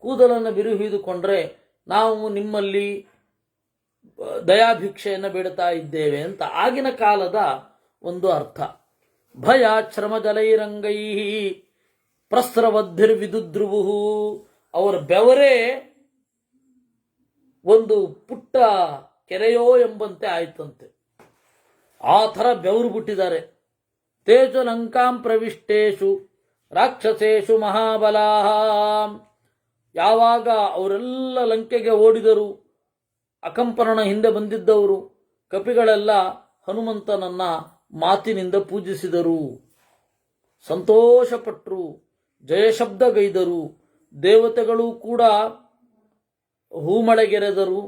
ಕೂದಲನ್ನು ಬಿರಿ ಹುಯ್ದುಕೊಂಡ್ರೆ ನಾವು ನಿಮ್ಮಲ್ಲಿ ದಯಾಭಿಕ್ಷೆಯನ್ನು ಬೇಡ್ತಾ ಇದ್ದೇವೆ ಅಂತ ಆಗಿನ ಕಾಲದ ಒಂದು ಅರ್ಥ. ಭಯಾಶ್ರಮ ಜಲೈರಂಗೈ ಪ್ರಸ್ರವದ್ಭಿರ್ವಿದುದ್ರುವು. ಅವರ ಬೆವರೇ ಒಂದು ಪುಟ್ಟ ಕೆರೆಯೋ ಎಂಬಂತೆ ಆಯ್ತಂತೆ. ಆ ಥರ ಬೆವರು ಬಿಟ್ಟಿದ್ದಾರೆ. ತೇಜು ಲಂಕಾಂ ಪ್ರವಿಷ್ಟೇಶು ರಾಕ್ಷಸೇಶು ಮಹಾಬಲಾಹ. ಯಾವಾಗ ಅವರೆಲ್ಲ ಲಂಕೆಗೆ ಓಡಿದರು, ಅಕಂಪನನ ಹಿಂದೆ ಬಂದಿದ್ದವರು ಕಪಿಗಳೆಲ್ಲ ಹನುಮಂತನನ್ನ ಮಾತಿನಿಂದ ಪೂಜಿಸಿದರು, ಸಂತೋಷಪಟ್ಟರು, ಜಯಶಬ್ದಗೈದರು. ದೇವತೆಗಳು ಕೂಡ ಹೂಮಳೆಗೆರೆದರು.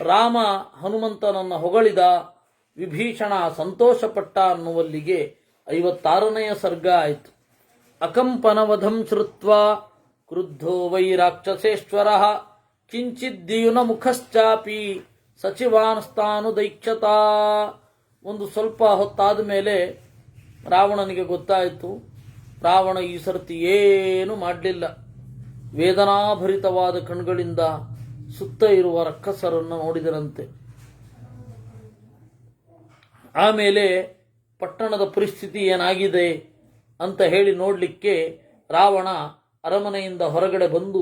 ರಾಮ ಹನುಮಂತನನ್ನು ಹೊಗಳಿದ, ವಿಭೀಷಣ ಸಂತೋಷಪಟ್ಟ ಅನ್ನುವಲ್ಲಿಗೆ 56ನೆಯ ಸರ್ಗ ಆಯಿತು. ಅಕಂಪನವಧಂ ಶ್ರುತ್ವಾ ಕ್ರುದ್ಧೋ ವೈ ರಾಕ್ಷಸೇಶ್ವರ ಕಿಂಚಿದ್ದೀಯುನ ಮುಖಶ್ಚಾಪಿ ಸಚಿವಾನ್ಸ್ತಾನು ದೈಕ್ಷತಾ. ಒಂದು ಸ್ವಲ್ಪ ಹೊತ್ತಾದ ಮೇಲೆ ರಾವಣನಿಗೆ ಗೊತ್ತಾಯಿತು, ರಾವಣ ಈ ಸರ್ತಿ ಏನು ಮಾಡಲಿಲ್ಲ. ವೇದನಾಭರಿತವಾದ ಕಣ್ಗಳಿಂದ ಸುತ್ತ ಇರುವ ರಕ್ಕಸರನ್ನು ನೋಡಿದರಂತೆ. ಆಮೇಲೆ ಪಟ್ಟಣದ ಪರಿಸ್ಥಿತಿ ಏನಾಗಿದೆ ಅಂತ ಹೇಳಿ ನೋಡಲಿಕ್ಕೆ ರಾವಣ ಅರಮನೆಯಿಂದ ಹೊರಗಡೆ ಬಂದು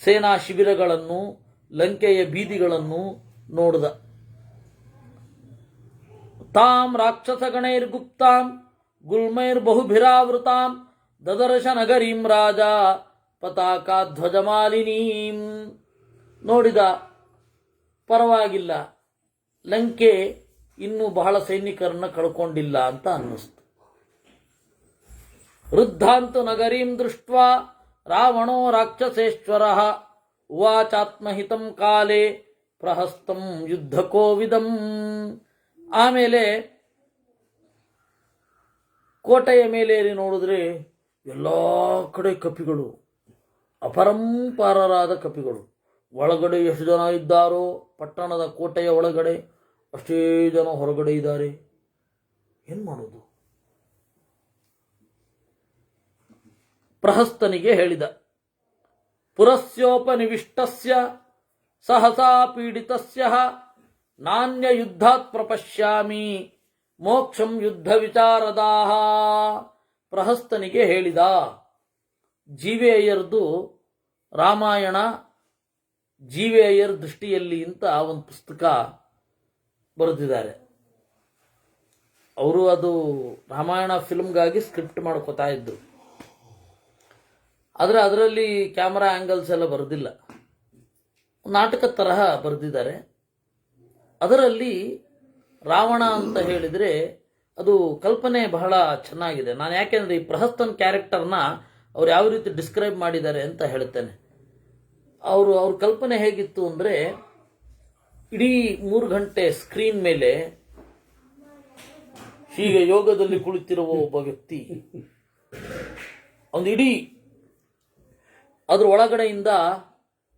ಸೇನಾ ಶಿಬಿರಗಳನ್ನು, ಲಂಕೆಯ ಬೀದಿಗಳನ್ನು ನೋಡಿದ. ತಾಂ ರಾಕ್ಷಸಗಣೈರ್ಗುಪ್ತಾಂ ಗುಲ್ಮೈರ್ಬಹುಭಿರಾವೃತಾಂ ದದರ್ಶ ನಗರೀಂ ರಾಜ ಪತಾಕಾ ಧ್ವಜಮಾಲಿನೀಂ. ನೋಡಿದ, ಪರವಾಗಿಲ್ಲ, ಲಂಕೆ ಇನ್ನೂ ಬಹಳ ಸೈನಿಕರನ್ನ ಕಳ್ಕೊಂಡಿಲ್ಲ ಅಂತ ಅನ್ನಿಸ್ತು. ವೃದ್ಧಾಂತು ನಗರೀಂ ದೃಷ್ಟ್ವಾ ರಾವಣೋ ರಾಕ್ಷಸೇಶ್ವರ ಉವಾಚಾತ್ಮಹಿತಂ ಕಾಲೇ ಪ್ರಹಸ್ತಂ ಯುದ್ಧಕೋವಿದಂ. ಆಮೇಲೆ ಕೋಟೆಯ ಮೇಲೇರಿ ನೋಡಿದ್ರೆ ಎಲ್ಲ ಕಡೆ ಕಪಿಗಳು, ಅಪರಂಪಾರರಾದ ಕಪಿಗಳು. ಒಳಗಡೆ ಎಷ್ಟು ಜನ ಇದ್ದಾರೋ, ಪಟ್ಟಣದ ಕೋಟೆಯ ಒಳಗಡೆ ಅಷ್ಟೇ ಜನ ಹೊರಗಡೆ ಇದ್ದಾರೆ. ಏನು ಮಾಡೋದು? ಪ್ರಹಸ್ತನಿಗೆ ಹೇಳಿದ, ಪುರಸ್ಯೋಪನಿವಿಷ್ಟಸ್ಯ ಸಹಸಾ ಪೀಡಿತಸ್ಯ ನಾಣ್ಯ ಯುದ್ಧಾತ್ ಪ್ರಪಶ್ಯಾಮಿ ಮೋಕ್ಷಂ ಯುದ್ಧ ವಿಚಾರದಾಹ. ಪ್ರಹಸ್ತನಿಗೆ ಹೇಳಿದ. ಜೀವೇಯರ್ದು ರಾಮಾಯಣ ಜೀವೇಯರ್ ದೃಷ್ಟಿಯಲ್ಲಿ ಅಂತ ಒಂದು ಪುಸ್ತಕ ಬರೆದಿದ್ದಾರೆ. ಅವರು ಅದು ರಾಮಾಯಣ ಫಿಲ್ಮ್ಗಾಗಿ ಸ್ಕ್ರಿಪ್ಟ್ ಮಾಡ್ಕೋತಾ ಇದ್ರು. ಆದರೆ ಅದರಲ್ಲಿ ಕ್ಯಾಮರಾ ಆ್ಯಂಗಲ್ಸ್ ಎಲ್ಲ ಬರೆದಿಲ್ಲ, ನಾಟಕದ ತರಹ ಬರೆದಿದ್ದಾರೆ. ಅದರಲ್ಲಿ ರಾವಣ ಅಂತ ಹೇಳಿದರೆ ಅದು ಕಲ್ಪನೆ ಬಹಳ ಚೆನ್ನಾಗಿದೆ. ನಾನು ಯಾಕೆಂದರೆ ಈ ಪ್ರಹಸ್ತನ್ ಕ್ಯಾರೆಕ್ಟರ್ನ ಅವ್ರು ಯಾವ ರೀತಿ ಡಿಸ್ಕ್ರೈಬ್ ಮಾಡಿದ್ದಾರೆ ಅಂತ ಹೇಳ್ತೇನೆ. ಅವ್ರ ಕಲ್ಪನೆ ಹೇಗಿತ್ತು ಅಂದರೆ, ಇಡೀ 3 ಗಂಟೆ ಸ್ಕ್ರೀನ್ ಮೇಲೆ ಹೀಗೆ ಯೋಗದಲ್ಲಿ ಕುಳಿತಿರುವ ಒಬ್ಬ ವ್ಯಕ್ತಿ, ಒಂದು ಇಡೀ ಅದ್ರ ಒಳಗಡೆಯಿಂದ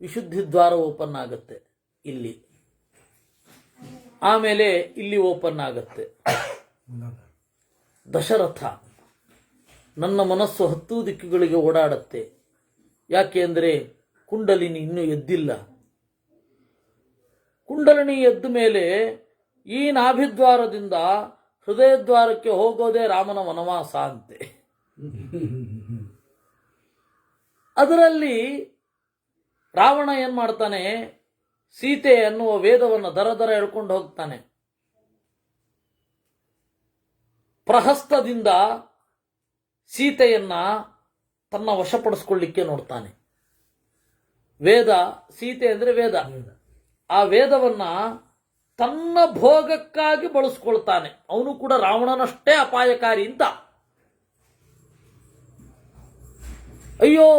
ವಿಶುದ್ಧಿ ದ್ವಾರ ಓಪನ್ ಆಗುತ್ತೆ, ಇಲ್ಲಿ ಆಮೇಲೆ ಇಲ್ಲಿ ಓಪನ್ ಆಗುತ್ತೆ. ದಶರಥ, ನನ್ನ ಮನಸ್ಸು 10 ದಿಕ್ಕುಗಳಿಗೆ ಓಡಾಡುತ್ತೆ. ಯಾಕೆ ಅಂದರೆ ಕುಂಡಲಿನಿ ಇನ್ನೂ ಎದ್ದಿಲ್ಲ. ಕುಂಡಲಿನಿ ಎದ್ದ ಮೇಲೆ ಈ ನಾಭಿದ್ವಾರದಿಂದ ಹೃದಯದ್ವಾರಕ್ಕೆ ಹೋಗೋದೇ ರಾಮನ ವನವಾಸ ಅಂತೆ. ಅದರಲ್ಲಿ ರಾವಣ ಏನ್ ಮಾಡ್ತಾನೆ, ಸೀತೆ ಎನ್ನುವ ವೇದವನ್ನು ದರ ದರ ಎಳ್ಕೊಂಡು ಹೋಗ್ತಾನೆ. ಪ್ರಹಸ್ತದಿಂದ ಸೀತೆಯನ್ನ ತನ್ನ ವಶಪಡಿಸ್ಕೊಳ್ಳಿಕ್ಕೆ ನೋಡ್ತಾನೆ. ವೇದ, ಸೀತೆ ಅಂದ್ರೆ ವೇದ, ಆ ವೇದವನ್ನ ತನ್ನ ಭೋಗಕ್ಕಾಗಿ ಬಳಸ್ಕೊಳ್ತಾನೆ. ಅವನು ಕೂಡ ರಾವಣನಷ್ಟೇ ಅಪಾಯಕಾರಿ ಅಂತ. ಅಯ್ಯೋ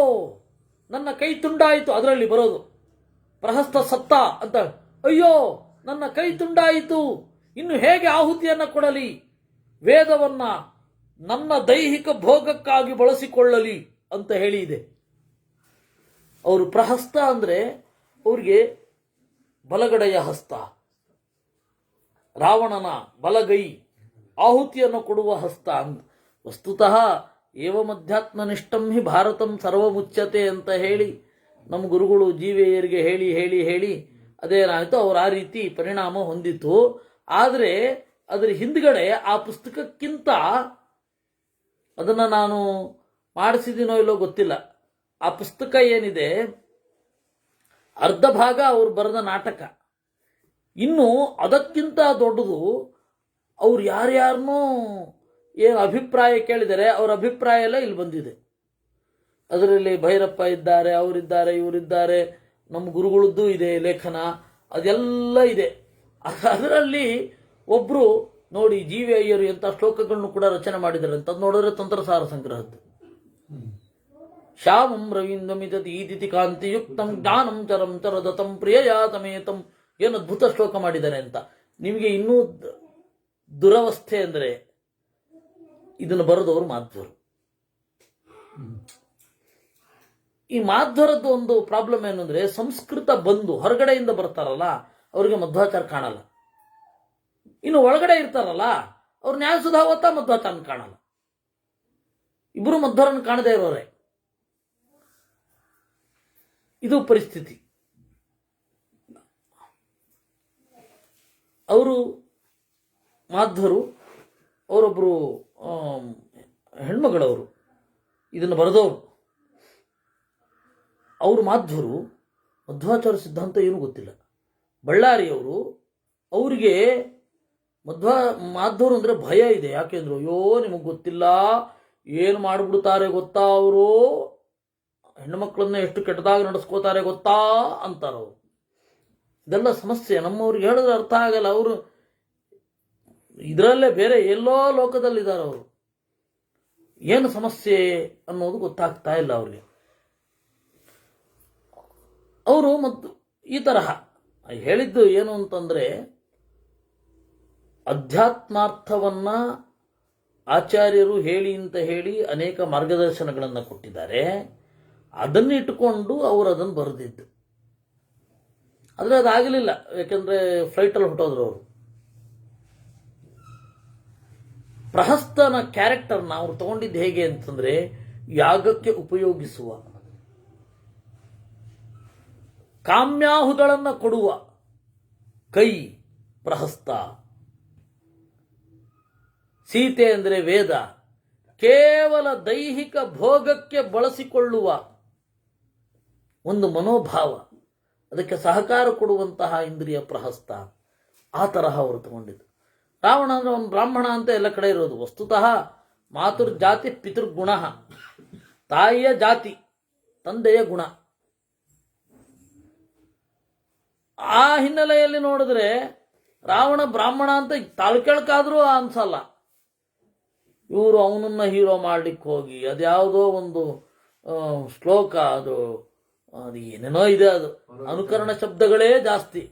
ನನ್ನ ಕೈ ತುಂಡಾಯಿತು, ಅದರಲ್ಲಿ ಬರೋದು ಪ್ರಹಸ್ತ ಸತ್ತ ಅಂತ. ಅಯ್ಯೋ ನನ್ನ ಕೈ ತುಂಡಾಯಿತು, ಇನ್ನು ಹೇಗೆ ಆಹುತಿಯನ್ನ ಕೊಡಲಿ, ವೇದವನ್ನ ನನ್ನ ದೈಹಿಕ ಭೋಗಕ್ಕಾಗಿ ಬಳಸಿಕೊಳ್ಳಲಿ ಅಂತ ಹೇಳಿ ಇದೆ. ಅವರು ಪ್ರಹಸ್ತ ಅಂದ್ರೆ ಅವ್ರಿಗೆ ಬಲಗಡೆಯ ಹಸ್ತ, ರಾವಣನ ಬಲಗೈ, ಆಹುತಿಯನ್ನು ಕೊಡುವ ಹಸ್ತ ಅಂತ. ವಸ್ತುತಃ ಏವಮಧ್ಯಾತ್ಮನಿಷ್ಠಂ ಹಿ ಭಾರತಂ ಸರ್ವಮುಚ್ಯತೆ ಅಂತ ಹೇಳಿ ನಮ್ಮ ಗುರುಗಳು ಜೀವೆಯರಿಗೆ ಹೇಳಿ ಹೇಳಿ ಹೇಳಿ ಅದೇನಾಯಿತು, ಅವರು ಆ ರೀತಿ ಪರಿಣಾಮ ಹೊಂದಿತು. ಆದರೆ ಅದರ ಹಿಂದ್ಗಡೆ ಆ ಪುಸ್ತಕಕ್ಕಿಂತ, ಅದನ್ನು ನಾನು ಮಾಡಿಸಿದಿನೋ ಇಲ್ಲೋ ಗೊತ್ತಿಲ್ಲ, ಆ ಪುಸ್ತಕ ಏನಿದೆ ಅರ್ಧ ಭಾಗ ಅವರು ಬರೆದ ನಾಟಕ, ಇನ್ನು ಅದಕ್ಕಿಂತ ದೊಡ್ಡದು ಅವ್ರು ಯಾರ್ಯಾರನ್ನೂ ಏನು ಅಭಿಪ್ರಾಯ ಕೇಳಿದರೆ ಅವರ ಅಭಿಪ್ರಾಯ ಎಲ್ಲ ಇಲ್ಲಿ ಬಂದಿದೆ. ಅದರಲ್ಲಿ ಭೈರಪ್ಪ ಇದ್ದಾರೆ, ಅವರಿದ್ದಾರೆ, ಇವರಿದ್ದಾರೆ, ನಮ್ಮ ಗುರುಗಳದ್ದು ಇದೆ ಲೇಖನ, ಅದೆಲ್ಲ ಇದೆ. ಅದರಲ್ಲಿ ಒಬ್ರು ನೋಡಿ ಜಿ ವಿ ಅಯ್ಯರು ಎಂಥ ಶ್ಲೋಕಗಳನ್ನು ಕೂಡ ರಚನೆ ಮಾಡಿದ್ದಾರೆ ಅಂತ ನೋಡಿದ್ರೆ ತಂತ್ರಸಾರ ಸಂಗ್ರಹದ್ದು. ಶ್ಯಾಮಂ ರವೀಂದ್ರಮಿತಿ ಈದಿತಿ ಕಾಂತಿಯುಕ್ತಂ ಜ್ಞಾನಂ ಚರಂ ಚರದತಂ ಪ್ರಿಯಯಾತಮೇತಂ, ಏನು ಅದ್ಭುತ ಶ್ಲೋಕ ಮಾಡಿದ್ದಾರೆ ಅಂತ. ನಿಮಗೆ ಇನ್ನೂ ದುರವಸ್ಥೆ ಅಂದರೆ ಇದನ್ನು ಬರೆದವರು ಮಾಧ್ವರು. ಈ ಮಾಧ್ವರದ್ದು ಒಂದು ಪ್ರಾಬ್ಲಮ್ ಏನು ಅಂದ್ರೆ, ಸಂಸ್ಕೃತ ಬಂದು ಹೊರಗಡೆಯಿಂದ ಬರ್ತಾರಲ್ಲ ಅವರಿಗೆ ಮಧ್ವಾಚಾರ ಕಾಣಲ್ಲ. ಇನ್ನು ಒಳಗಡೆ ಇರ್ತಾರಲ್ಲ ಅವ್ರು ನ್ಯಾಯಸುಧಾ ಓದ್ತಾ ಮಧ್ವಾಚಾರ ಕಾಣಲ್ಲ. ಇಬ್ಬರು ಮಧ್ವರನ್ನು ಕಾಣದೇ ಇರೋರೆ. ಇದು ಪರಿಸ್ಥಿತಿ. ಅವರು ಮಾಧ್ವರು, ಅವರೊಬ್ಬರು ಹೆಣ್ಮಗಳವರು, ಇದನ್ನು ಬರೆದವರು. ಅವರು ಮಾಧ್ವರು, ಮಧ್ವಾಚಾರ ಸಿದ್ಧಾಂತ ಏನೂ ಗೊತ್ತಿಲ್ಲ. ಬಳ್ಳಾರಿಯವರು, ಅವರಿಗೆ ಮಾಧ್ವರು ಅಂದರೆ ಭಯ ಇದೆ. ಯಾಕೆಂದ್ರು ಅಯ್ಯೋ ನಿಮಗೆ ಗೊತ್ತಿಲ್ಲ, ಏನು ಮಾಡಿಬಿಡ್ತಾರೆ ಗೊತ್ತಾ, ಅವರು ಹೆಣ್ಣುಮಕ್ಕಳನ್ನ ಎಷ್ಟು ಕೆಟ್ಟದಾಗಿ ನಡೆಸ್ಕೋತಾರೆ ಗೊತ್ತಾ ಅಂತಾರವರು. ಇದೆಲ್ಲ ಸಮಸ್ಯೆ. ನಮ್ಮವ್ರಿಗೆ ಹೇಳಿದ್ರೆ ಅರ್ಥ ಆಗಲ್ಲ. ಅವರು ಇದರಲ್ಲೇ ಬೇರೆ ಎಲ್ಲೋ ಲೋಕದಲ್ಲಿದ್ದಾರೆ. ಅವರು ಏನು ಸಮಸ್ಯೆ ಅನ್ನೋದು ಗೊತ್ತಾಗ್ತಾ ಇಲ್ಲ ಅವ್ರಿಗೆ. ಅವರು ಮತ್ತು ಈ ತರಹ ಹೇಳಿದ್ದು ಏನು ಅಂತಂದ್ರೆ, ಅಧ್ಯಾತ್ಮಾರ್ಥವನ್ನ ಆಚಾರ್ಯರು ಹೇಳಿ ಅಂತ ಹೇಳಿ ಅನೇಕ ಮಾರ್ಗದರ್ಶನಗಳನ್ನು ಕೊಟ್ಟಿದ್ದಾರೆ. ಅದನ್ನು ಇಟ್ಟುಕೊಂಡು ಅವರು ಅದನ್ನು ಬರೆದಿದ್ದು. ಆದರೆ ಅದಾಗಲಿಲ್ಲ, ಯಾಕೆಂದ್ರೆ ಫ್ಲೈಟಲ್ಲಿ ಹೊಟ್ಟೋದ್ರು ಅವರು. ಪ್ರಹಸ್ತನ ಕ್ಯಾರೆಕ್ಟರ್ನ ಅವ್ರು ತಗೊಂಡಿದ್ದು ಹೇಗೆ ಅಂತಂದ್ರೆ, ಯಾಗಕ್ಕೆ ಉಪಯೋಗಿಸುವ, ಕಾಮ್ಯಾಹುಗಳನ್ನು ಕೊಡುವ ಕೈ ಪ್ರಹಸ್ತ. ಸೀತೆ ಅಂದರೆ ವೇದ, ಕೇವಲ ದೈಹಿಕ ಭೋಗಕ್ಕೆ ಬಳಸಿಕೊಳ್ಳುವ ಒಂದು ಮನೋಭಾವ, ಅದಕ್ಕೆ ಸಹಕಾರ ಕೊಡುವಂತಹ ಇಂದ್ರಿಯ ಪ್ರಹಸ್ತ. ಆ ತರಹ ಅವರು ತಗೊಂಡಿದ್ದು. ರಾವಣ ಅಂದ್ರೆ ಒಂದು ಬ್ರಾಹ್ಮಣ ಅಂತ ಎಲ್ಲ ಕಡೆ ಇರೋದು. ವಸ್ತುತಃ ಮಾತೃ ಜಾತಿ ಪಿತೃಗುಣ, ತಾಯಿಯ ಜಾತಿ ತಂದೆಯ ಗುಣ. ಆ ಹಿನ್ನೆಲೆಯಲ್ಲಿ ನೋಡಿದ್ರೆ ರಾವಣ ಬ್ರಾಹ್ಮಣ ಅಂತ ತಾಳ್ಕೆಳ್ಕಾದ್ರೂ ಅನ್ಸಲ್ಲ. ಇವರು ಅವನನ್ನ ಹೀರೋ ಮಾಡ್ಲಿಕ್ಕೆ ಹೋಗಿ ಅದ್ಯಾವುದೋ ಒಂದು ಶ್ಲೋಕ, ಅದು ಏನೇನೋ ಇದೆ, ಅದು ಅನುಕರಣ ಶಬ್ದಗಳೇ ಜಾಸ್ತಿ.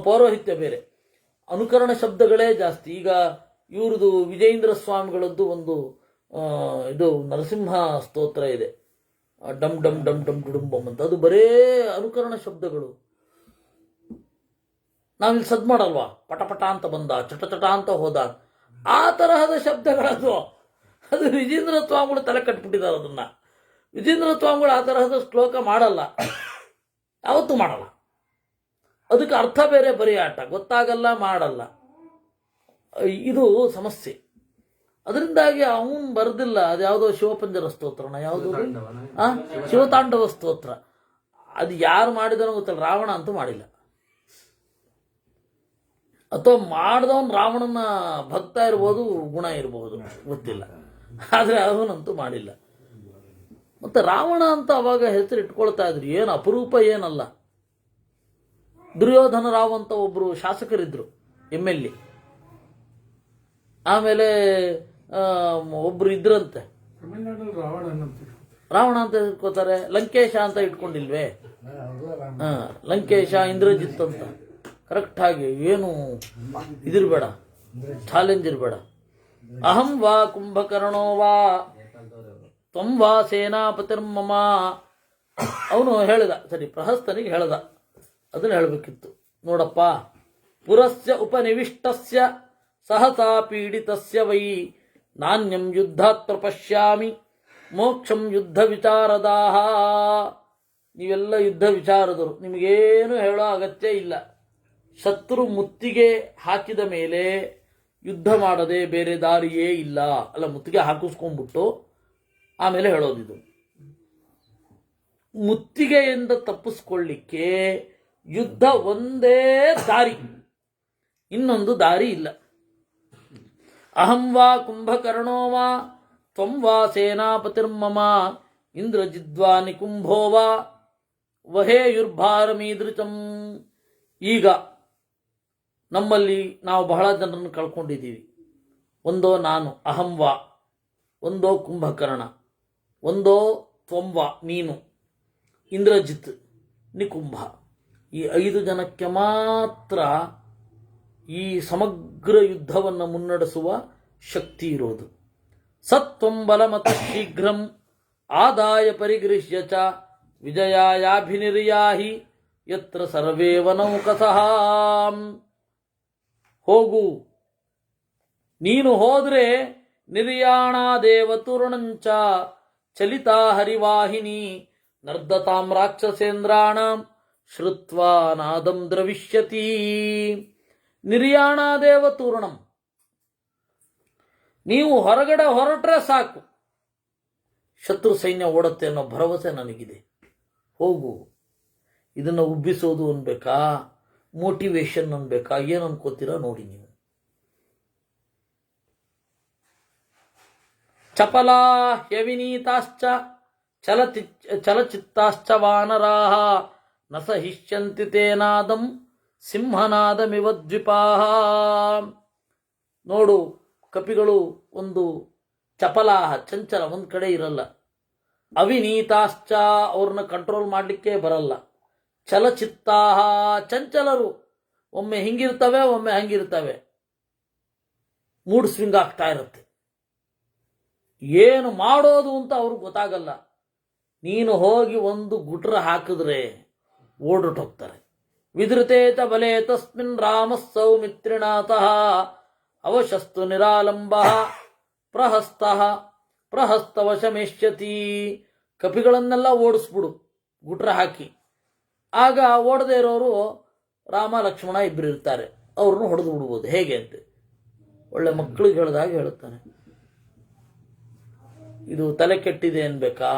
ಪೌರೋಹಿತ್ಯ ಬೇರೆ, ಅನುಕರಣ ಶಬ್ದಗಳೇ ಜಾಸ್ತಿ. ಈಗ ಇವ್ರದ್ದು ವಿಜಯೇಂದ್ರ ಸ್ವಾಮಿಗಳದ್ದು ಒಂದು ಇದು ನರಸಿಂಹ ಸ್ತೋತ್ರ ಇದೆ, ಡಮ್ ಡಮ್ ಡಮ್ ಡಮ್ ಡುಡುಂಬಂ ಅಂತ. ಅದು ಬರೇ ಅನುಕರಣ ಶಬ್ದಗಳು. ನಾವಿಲ್ಲಿ ಸದ್ ಮಾಡಲ್ವಾ, ಪಟಪಟ ಅಂತ ಬಂದ, ಚಟ ಅಂತ ಹೋದ, ಆ ತರಹದ ಶಬ್ದಗಳದು. ಅದು ವಿಜೇಂದ್ರ ಸ್ವಾಮಿಗಳು ತಲೆ ಕಟ್ಬಿಟ್ಟಿದ್ದಾರೆ ಅದನ್ನ. ವಿಜೇಂದ್ರ ಸ್ವಾಮಿಗಳು ಆ ತರಹದ ಶ್ಲೋಕ ಮಾಡಲ್ಲ, ಯಾವತ್ತೂ ಮಾಡಲ್ಲ. ಅದಕ್ಕೆ ಅರ್ಥ ಬೇರೆ, ಬರೀ ಆಟ, ಗೊತ್ತಾಗಲ್ಲ, ಮಾಡಲ್ಲ. ಇದು ಸಮಸ್ಯೆ. ಅದರಿಂದಾಗಿ ಅವನು ಬರೆದಿಲ್ಲ. ಅದ್ಯಾವುದೋ ಶಿವಪಂಜರ ಸ್ತೋತ್ರನ, ಯಾವುದು ಶಿವತಾಂಡವ ಸ್ತೋತ್ರ, ಅದು ಯಾರು ಮಾಡಿದನೋ ಗೊತ್ತಲ್ಲ, ರಾವಣ ಅಂತೂ ಮಾಡಿಲ್ಲ. ಅಥವಾ ಮಾಡಿದವನು ರಾವಣನ ಭಕ್ತ ಇರ್ಬೋದು, ಗುಣ ಇರ್ಬೋದು, ಗೊತ್ತಿಲ್ಲ. ಆದರೆ ಅವನಂತೂ ಮಾಡಿಲ್ಲ. ಮತ್ತು ರಾವಣ ಅಂತ ಅವಾಗ ಹೆಸರು ಇಟ್ಕೊಳ್ತಾ ಇದ್ರು, ಏನು ಅಪರೂಪ ಏನಲ್ಲ. ದುರ್ಯೋಧನ ರಾವ್ ಅಂತ ಒಬ್ಬರು ಶಾಸಕರಿದ್ರು, MLA. ಆಮೇಲೆ ಒಬ್ರು ಇದ್ರಂತೆ, ರಾವಣ ಅಂತ ಇಟ್ಕೋತಾರೆ. ಲಂಕೇಶ ಅಂತ ಇಟ್ಕೊಂಡಿಲ್ವೇ? ಲಂಕೇಶ, ಇಂದ್ರಜಿತ್ ಅಂತ. ಕರೆಕ್ಟ್ ಆಗಿ ಏನು ಇದಿರ್ಬೇಡ, ಚಾಲೆಂಜ್ ಇರಬೇಡ. ಅಹಂ ವಾ ಕುಂಭಕರ್ಣೋ ವಾ ತ್ವಂ ವಾ ಸೇನಾಪತಿರ್ಮಮ. ಅವನು ಹೇಳಿದ, ಸರಿ, ಪ್ರಹಸ್ತನಿಗೆ ಹೇಳ್ದ, ಅದನ್ನು ಹೇಳಬೇಕಿತ್ತು. ನೋಡಪ್ಪ, ಪುರಸ್ಯ ಉಪನಿವಿಷ್ಟಸ್ಯ ಸಹಸಾ ಪೀಡಿತಸ್ಯ ವೈ ನಾಣ್ಯಂ ಯುದ್ಧಾತ್ರ ಪಶ್ಯಾಮಿ ಮೋಕ್ಷಂ ಯುದ್ಧ ವಿಚಾರದಾಹ. ನೀವೆಲ್ಲ ಯುದ್ಧ ವಿಚಾರದರು, ನಿಮಗೇನು ಹೇಳೋ ಅಗತ್ಯ ಇಲ್ಲ. ಶತ್ರು ಮುತ್ತಿಗೆ ಹಾಕಿದ ಮೇಲೆ ಯುದ್ಧ ಮಾಡದೆ ಬೇರೆ ದಾರಿಯೇ ಇಲ್ಲ. ಅಲ್ಲ, ಮುತ್ತಿಗೆ ಹಾಕಿಸ್ಕೊಂಡ್ಬಿಟ್ಟು ಆಮೇಲೆ ಹೇಳೋದಿದು. ಮುತ್ತಿಗೆಯಿಂದ ತಪ್ಪಿಸ್ಕೊಳ್ಳಿಕ್ಕೆ ಯುದ್ಧ ಒಂದೇ ದಾರಿ, ಇನ್ನೊಂದು ದಾರಿ ಇಲ್ಲ. ಅಹಂ ವಾ ಕುಂಭಕರ್ಣೋ ವಾ ತ್ವಂ ವಾ ಸೇನಾಪತಿರ್ಮಮ ಇಂದ್ರಜಿದ್ವಾ ನಿಕುಂಭೋ ವಾ ವಹೇಯುರ್ಭಾರಮೀದೃಚಂ. ಈಗ ನಮ್ಮಲ್ಲಿ ನಾವು ಬಹಳ ಜನರನ್ನು ಕಳ್ಕೊಂಡಿದ್ದೀವಿ. ಒಂದೋ ನಾನು ಅಹಂ ವಾ, ಒಂದೋ ಕುಂಭಕರ್ಣ, ಒಂದೋ ತ್ವಂ ವಾ ನೀನು, ಇಂದ್ರಜಿತ್, ನಿಕುಂಭ. ಈ 5 ಜನಕ್ಕೆ ಮಾತ್ರ ಈ ಸಮಗ್ರ ಯುದ್ಧವನ್ನು ಮುನ್ನಡೆಸುವ ಶಕ್ತಿ ಇರೋದು. ಸತ್ವಂ ಬಲಮತ ಶೀಘ್ರಂ ಆದಾಯ ಪರಿಗೃಹ್ಯ ಚ ವಿಜಯಾಯಾಭಿನಿರ್ಯಾಹಿ ಯತ್ರ ಸರ್ವೇ ವನೌಕಸಃ. ಹೋಗು, ನೀನು ಹೋದ್ರೆ ನಿರ್ಯಾಣಾದೇವ ತುರಣಂಚ ಚಲಿತಾ ಹರಿವಾಹಿನಿ ನರ್ದತಾಂ ರಾಕ್ಷಸೇಂದ್ರಾಣಂ ಶ್ರುತ್ವಾ ನಾದಂ ದ್ರವಿಷ್ಯತಿ. ನಿರ್ಯಾಣಾದೇವ ತೂರ್ಣಂ, ನೀವು ಹೊರಗಡೆ ಹೊರಟ್ರೆ ಸಾಕು, ಶತ್ರು ಸೈನ್ಯ ಓಡುತ್ತೆ ಅನ್ನೋ ಭರವಸೆ ನನಗಿದೆ. ಹೋಗು. ಇದನ್ನು ಉಬ್ಬಿಸೋದು ಅನ್ಬೇಕಾ, ಮೋಟಿವೇಶನ್ ಅನ್ಬೇಕಾ, ಏನು ಅನ್ಕೋತೀರಾ ನೋಡಿ ನೀವು. ಚಪಲಾ ಹ್ಯವಿನೀತಾಶ್ಚ ಚಲಚಿತ್ತಾಶ್ಚ ವಾನರಾಹ ನ ಸಹಿಷ್ಯಂತಿ ತೇನಾದಂ ಸಿಂಹನಾದಮಿವ ದ್ವಿಪಾಹ. ನೋಡು, ಕಪಿಗಳು ಒಂದು ಚಪಲಾಹ, ಚಂಚಲ, ಒಂದು ಕಡೆ ಇರಲ್ಲ. ಅವಿನೀತಾಶ್ಚ, ಅವ್ರನ್ನ ಕಂಟ್ರೋಲ್ ಮಾಡಲಿಕ್ಕೆ ಬರಲ್ಲ. ಚಲಚಿತ್ತಾಹ, ಚಂಚಲರು, ಒಮ್ಮೆ ಹಿಂಗಿರ್ತವೆ, ಒಮ್ಮೆ ಹಂಗಿರ್ತವೆ, ಮೂಡ್ ಸ್ವಿಂಗ್ ಆಗ್ತಾ ಇರುತ್ತೆ. ಏನು ಮಾಡೋದು ಅಂತ ಅವ್ರಿಗೆ ಗೊತ್ತಾಗಲ್ಲ. ನೀನು ಹೋಗಿ ಒಂದು ಗುಟ್ರ ಹಾಕಿದ್ರೆ ಓಡೊಟ್ಟೋಗ್ತಾರೆ. ವಿಧೃತೇತ ಬಲೆ ತಸ್ಮಿನ್ ರಾಮ ಸೌಮಿತ್ರಿಣಾತಃ ಅವಶಸ್ತು ನಿರಾಲಂಬ ಪ್ರಹಸ್ತವಶಮೇಷ್ಯತಿ. ಕಪಿಗಳನ್ನೆಲ್ಲ ಓಡಿಸ್ಬಿಡು ಗುಟ್ರ ಹಾಕಿ. ಆಗ ಓಡದೇ ಇರೋರು ರಾಮ ಲಕ್ಷ್ಮಣ ಇಬ್ಬರು ಇರ್ತಾರೆ, ಅವ್ರನ್ನ ಹೊಡೆದು ಬಿಡ್ಬೋದು. ಹೇಗೆ ಅಂತ ಒಳ್ಳೆ ಮಕ್ಕಳಿಗೆ ಹೇಳ್ದಾಗ ಹೇಳುತ್ತಾನೆ. ಇದು ತಲೆ ಕೆಟ್ಟಿದೆ ಅನ್ಬೇಕಾ,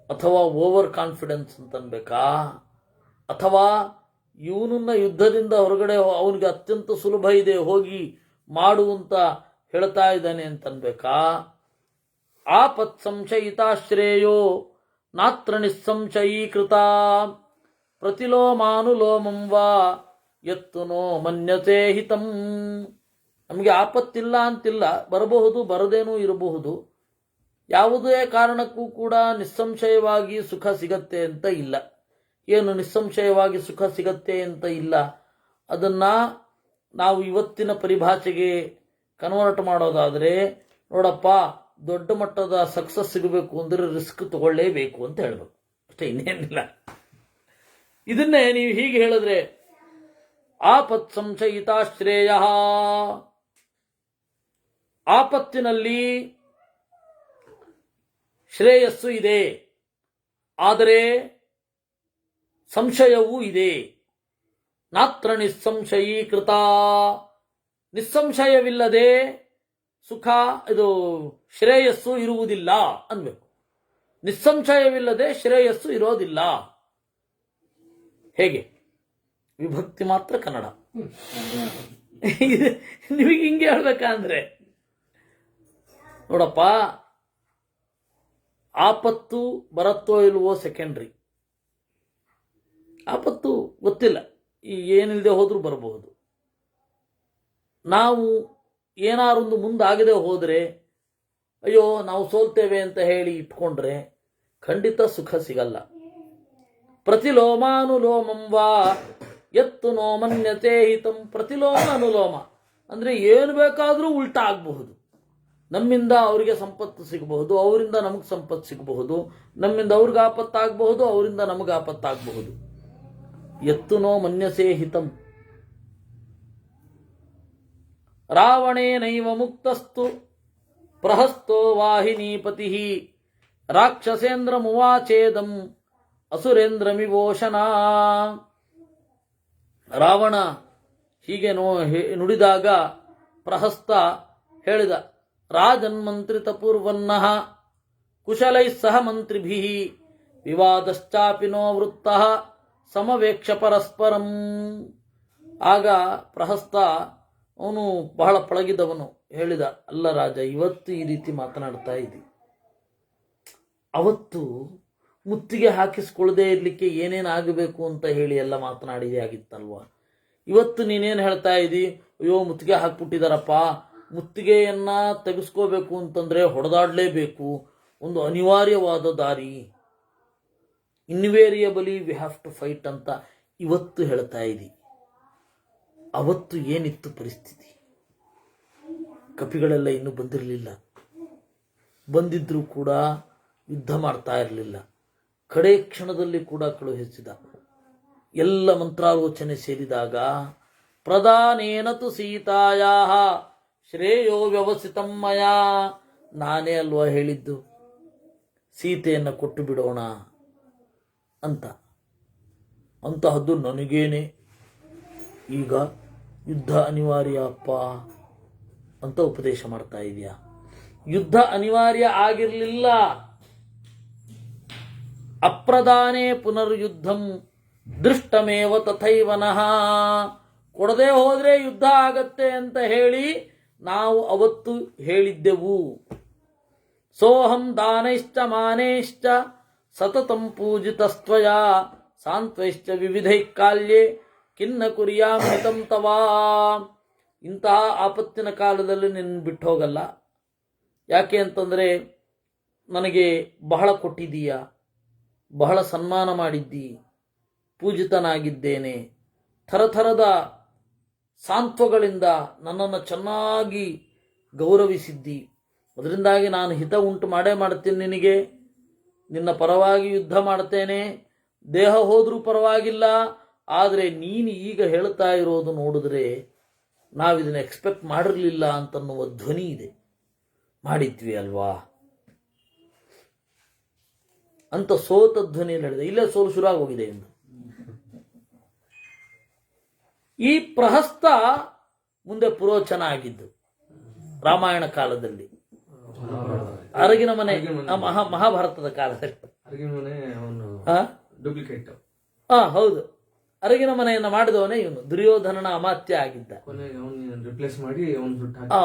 ಅಥವಾ ಓವರ್ ಕಾನ್ಫಿಡೆನ್ಸ್ ಅಂತ ಅನ್ಬೇಕಾ, ಅಥವಾ ಇವನನ್ನ ಯುದ್ಧದಿಂದ ಹೊರಗಡೆ ಅವನಿಗೆ ಅತ್ಯಂತ ಸುಲಭ ಇದೆ ಹೋಗಿ ಮಾಡು ಅಂತ ಹೇಳ್ತಾ ಇದ್ದಾನೆ ಅಂತ ಅನ್ಬೇಕಾ. ಆಪತ್ ಸಂಶಯಿತಾಶ್ರೇಯೋ ನಾತ್ರ ನಿಸ್ಸಂಶಯೀಕೃತ ಪ್ರತಿಲೋಮಾನುಲೋಮಂ ವಾ ಯತ್ತು ನೋ ಮನ್ಯತೆ ಹಿತಂ. ನಮಗೆ ಆಪತ್ತಿಲ್ಲ ಅಂತಿಲ್ಲ, ಬರಬಹುದು, ಬರದೇನೂ ಇರಬಹುದು. ಯಾವುದೇ ಕಾರಣಕ್ಕೂ ಕೂಡ ನಿಸ್ಸಂಶಯವಾಗಿ ಸುಖ ಸಿಗತ್ತೆ ಅಂತ ಇಲ್ಲ. ಏನು ನಿಸ್ಸಂಶಯವಾಗಿ ಸುಖ ಸಿಗತ್ತೆ ಅಂತ ಇಲ್ಲ, ಅದನ್ನ ನಾವು ಇವತ್ತಿನ ಪರಿಭಾಷೆಗೆ ಕನ್ವರ್ಟ್ ಮಾಡೋದಾದರೆ, ನೋಡಪ್ಪ, ದೊಡ್ಡ ಮಟ್ಟದ ಸಕ್ಸಸ್ ಸಿಗಬೇಕು ಅಂದರೆ ರಿಸ್ಕ್ ತಗೊಳ್ಳೇಬೇಕು ಅಂತ ಹೇಳಬೇಕು ಅಷ್ಟೇ, ಇನ್ನೇನಿಲ್ಲ. ಇದನ್ನೇ ನೀವು ಹೀಗೆ ಹೇಳಿದ್ರೆ, ಆಪತ್ ಸಂಶಯಿತಾಶ್ರೇಯ, ಆಪತ್ತಿನಲ್ಲಿ ಶ್ರೇಯಸ್ಸು ಇದೆ, ಆದರೆ ಸಂಶಯವೂ ಇದೆ. ನಾತ್ರ ನಿಸ್ಸಂಶಯೀಕೃತ, ನಿಸ್ಸಂಶಯವಿಲ್ಲದೆ ಸುಖ, ಇದು ಶ್ರೇಯಸ್ಸು ಇರುವುದಿಲ್ಲ ಅನ್ಬೇಕು. ನಿಸ್ಸಂಶಯವಿಲ್ಲದೆ ಶ್ರೇಯಸ್ಸು ಇರೋದಿಲ್ಲ. ಹೇಗೆ? ವಿಭಕ್ತಿ ಮಾತ್ರ ಕನ್ನಡ. ನಿಮಗೆ ಹಿಂಗೆ ಹೇಳ್ಬೇಕಂದ್ರೆ ನೋಡಪ್ಪ, ಆಪತ್ತು ಬರತ್ತೋ ಇಲ್ವೋ ಸೆಕೆಂಡ್ರಿ. ಆಪತ್ತು ಗೊತ್ತಿಲ್ಲ, ಈ ಏನಿಲ್ಲದೆ ಹೋದ್ರೂ ಬರಬಹುದು. ನಾವು ಏನಾರೊಂದು ಮುಂದಾಗದೆ ಹೋದರೆ ಅಯ್ಯೋ ನಾವು ಸೋಲ್ತೇವೆ ಅಂತ ಹೇಳಿ ಇಟ್ಕೊಂಡ್ರೆ ಖಂಡಿತ ಸುಖ ಸಿಗಲ್ಲ. ಪ್ರತಿಲೋಮಾನುಲೋಮಂ ವಾ ಎತ್ತು ನೋಮನ್ಯತೆ ಹಿತಂ. ಪ್ರತಿಲೋಮ ಅನುಲೋಮ ಅಂದರೆ ಏನು ಬೇಕಾದರೂ ಉಲ್ಟಾ ಆಗಬಹುದು. ನಮ್ಮಿಂದ ಅವರಿಗೆ ಸಂಪತ್ತು ಸಿಗಬಹುದು, ಅವರಿಂದ ನಮಗೆ ಸಂಪತ್ತು ಸಿಗಬಹುದು, ನಮ್ಮಿಂದ ಅವ್ರಿಗೆ ಆಪತ್ತಾಗಬಹುದು, ಅವರಿಂದ ನಮಗೆ ಆಪತ್ತಾಗಬಹುದು. ಎತ್ತು ನೋ ಮನ್ಯಸೇ ಹಿತಂ. ರಾವಣೇನೈವ ಮುಕ್ತಸ್ತು ಪ್ರಹಸ್ತೋ ವಾಹಿನೀಪತಿ ರಾಕ್ಷಸೇಂದ್ರ ಮುವಾಚೇದಂ ಅಸುರೇಂದ್ರಮಿವೋಷಣ. ರಾವಣ ಹೀಗೆ ನುಡಿದಾಗ ಪ್ರಹಸ್ತ ಹೇಳಿದ, ರಾಜನ್ಮಂತ್ರಿತ ಪೂರ್ವನ್ನಃ ಕುಶಲೈಃ ಸಹ ಮಂತ್ರಿಭಿಃ ವಿವಾದಶ್ಚಾಪಿ ನೋ ವೃತ್ತಃ ಸಮವೇಕ್ಷ ಪರಸ್ಪರಂ. ಆಗ ಪ್ರಹಸ್ತ ಅವನು ಬಹಳ ಪಳಗಿದವನು ಹೇಳಿದ, ಅಲ್ಲ ರಾಜ, ಇವತ್ತು ಈ ರೀತಿ ಮಾತನಾಡ್ತಾ ಇದ್ದಿ, ಅವತ್ತು ಮುತ್ತಿಗೆ ಹಾಕಿಸ್ಕೊಳ್ಳದೆ ಇರಲಿಕ್ಕೆ ಏನೇನಾಗಬೇಕು ಅಂತ ಹೇಳಿ ಎಲ್ಲ ಮಾತನಾಡಿದೆ ಆಗಿತ್ತಲ್ವ. ಇವತ್ತು ನೀನೇನು ಹೇಳ್ತಾ ಇದ್ದಿ, ಅಯ್ಯೋ ಮುತ್ತಿಗೆ ಹಾಕ್ಬಿಟ್ಟಿದಾರಪ್ಪ, ಮುತ್ತಿಗೆಯನ್ನ ತೆಗೆಸ್ಕೋಬೇಕು ಅಂತಂದ್ರೆ ಹೊಡೆದಾಡಲೇಬೇಕು, ಒಂದು ಅನಿವಾರ್ಯವಾದ ದಾರಿ, invariably we have to fight ಅಂತ ಇವತ್ತು ಹೇಳ್ತಾ ಇದ್ದಿ. ಅವತ್ತು ಏನಿತ್ತು ಪರಿಸ್ಥಿತಿ? ಕಪಿಗಳೆಲ್ಲ ಇನ್ನೂ ಬಂದಿರಲಿಲ್ಲ, ಬಂದಿದ್ರೂ ಕೂಡ ಯುದ್ಧ ಮಾಡ್ತಾ ಇರಲಿಲ್ಲ. ಕಡೆ ಕ್ಷಣದಲ್ಲಿ ಕೂಡ ಕಳುಹಿಸಿದ. ಎಲ್ಲ ಮಂತ್ರಾಲೋಚನೆ ಸೇರಿದಾಗ ಪ್ರಧಾನೇನ ತು ಸೀತಾಯಾ ಶ್ರೇಯೋ ವ್ಯವಸಿತಂ ಮಯಾ. ನಾನೇ ಅಲ್ವಾ ಹೇಳಿದ್ದು ಸೀತೆಯನ್ನು ಕೊಟ್ಟು ಬಿಡೋಣ ಅಂತ. ಅಂತಹದ್ದು ನನಗೇನೆ ಈಗ ಯುದ್ಧ ಅನಿವಾರ್ಯ ಅಪ್ಪ ಅಂತ ಉಪದೇಶ ಮಾಡ್ತಾ ಇದೆಯಾ? ಯುದ್ಧ ಅನಿವಾರ್ಯ ಆಗಿರಲಿಲ್ಲ. ಅಪ್ರದಾನೇ ಪುನರ್ಯುದ್ಧಂ ದೃಷ್ಟಮೇವ ತಥೈವನಃ. ಕೊಡದೆ ಹೋದ್ರೆ ಯುದ್ಧ ಆಗತ್ತೆ ಅಂತ ಹೇಳಿ ನಾವು ಅವತ್ತು ಹೇಳಿದ್ದೆವು. ಸೋಹಂ ದಾನೈಶ್ಚ ಮಾನೈಶ್ಚ ಸತತಂ ಪೂಜಿತಸ್ತ್ವಯ ಸಾಂತ್ವೈಶ್ಚ ವಿವಿಧೈ ಕಾಲ್ಯೆ ಕಿನ್ನ ಕುರ್ಯಾಮೃತಂ ತವಾ. ಇಂತಹ ಆಪತ್ತಿನ ಕಾಲದಲ್ಲಿ ನಿನ್ನ ಬಿಟ್ಟು ಹೋಗಲ್ಲ. ಯಾಕೆ ಅಂತಂದರೆ ನನಗೆ ಬಹಳ ಕೊಟ್ಟಿದ್ದೀಯ, ಬಹಳ ಸನ್ಮಾನ ಮಾಡಿದ್ದಿ, ಪೂಜಿತನಾಗಿದ್ದೇನೆ, ಥರಥರದ ಸಾಂತ್ವಗಳಿಂದ ನನ್ನನ್ನು ಚೆನ್ನಾಗಿ ಗೌರವಿಸಿದ್ದಿ. ಅದರಿಂದಾಗಿ ನಾನು ಹಿತ ಉಂಟು ಮಾಡೇ ಮಾಡ್ತೀನಿ ನಿನಗೆ. ನಿನ್ನ ಪರವಾಗಿ ಯುದ್ಧ ಮಾಡ್ತೇನೆ, ದೇಹ ಹೋದರೂ ಪರವಾಗಿಲ್ಲ. ಆದರೆ ನೀನು ಈಗ ಹೇಳ್ತಾ ಇರೋದು ನೋಡಿದ್ರೆ ನಾವಿದನ್ನು ಎಕ್ಸ್ಪೆಕ್ಟ್ ಮಾಡಿರಲಿಲ್ಲ ಅಂತನ್ನುವ ಧ್ವನಿ ಇದೆ. ಮಾಡಿದ್ವಿ ಅಲ್ವಾ ಅಂತ ಸೋತ ಧ್ವನಿಯಲ್ಲಿ ಹೇಳಿದೆ. ಇಲ್ಲೇ ಸೋಲು ಶುರು ಆಗೋಗಿದೆ ಎಂದು. ಈ ಪ್ರಹಸ್ತ ಮುಂದೆ ಪುರೋಚನ ಆಗಿದ್ದು ರಾಮಾಯಣ ಕಾಲದಲ್ಲಿ, ಅರಗಿನ ಮನೆ ಮಹಾಭಾರತದ ಕಾಲದಲ್ಲಿ. ಹೌದು, ಅರಗಿನ ಮನೆಯನ್ನ ಮಾಡಿದವನೇ ಇವನು, ದುರ್ಯೋಧನನ ಅಮಾತ್ಯ ಆಗಿದ್ದ.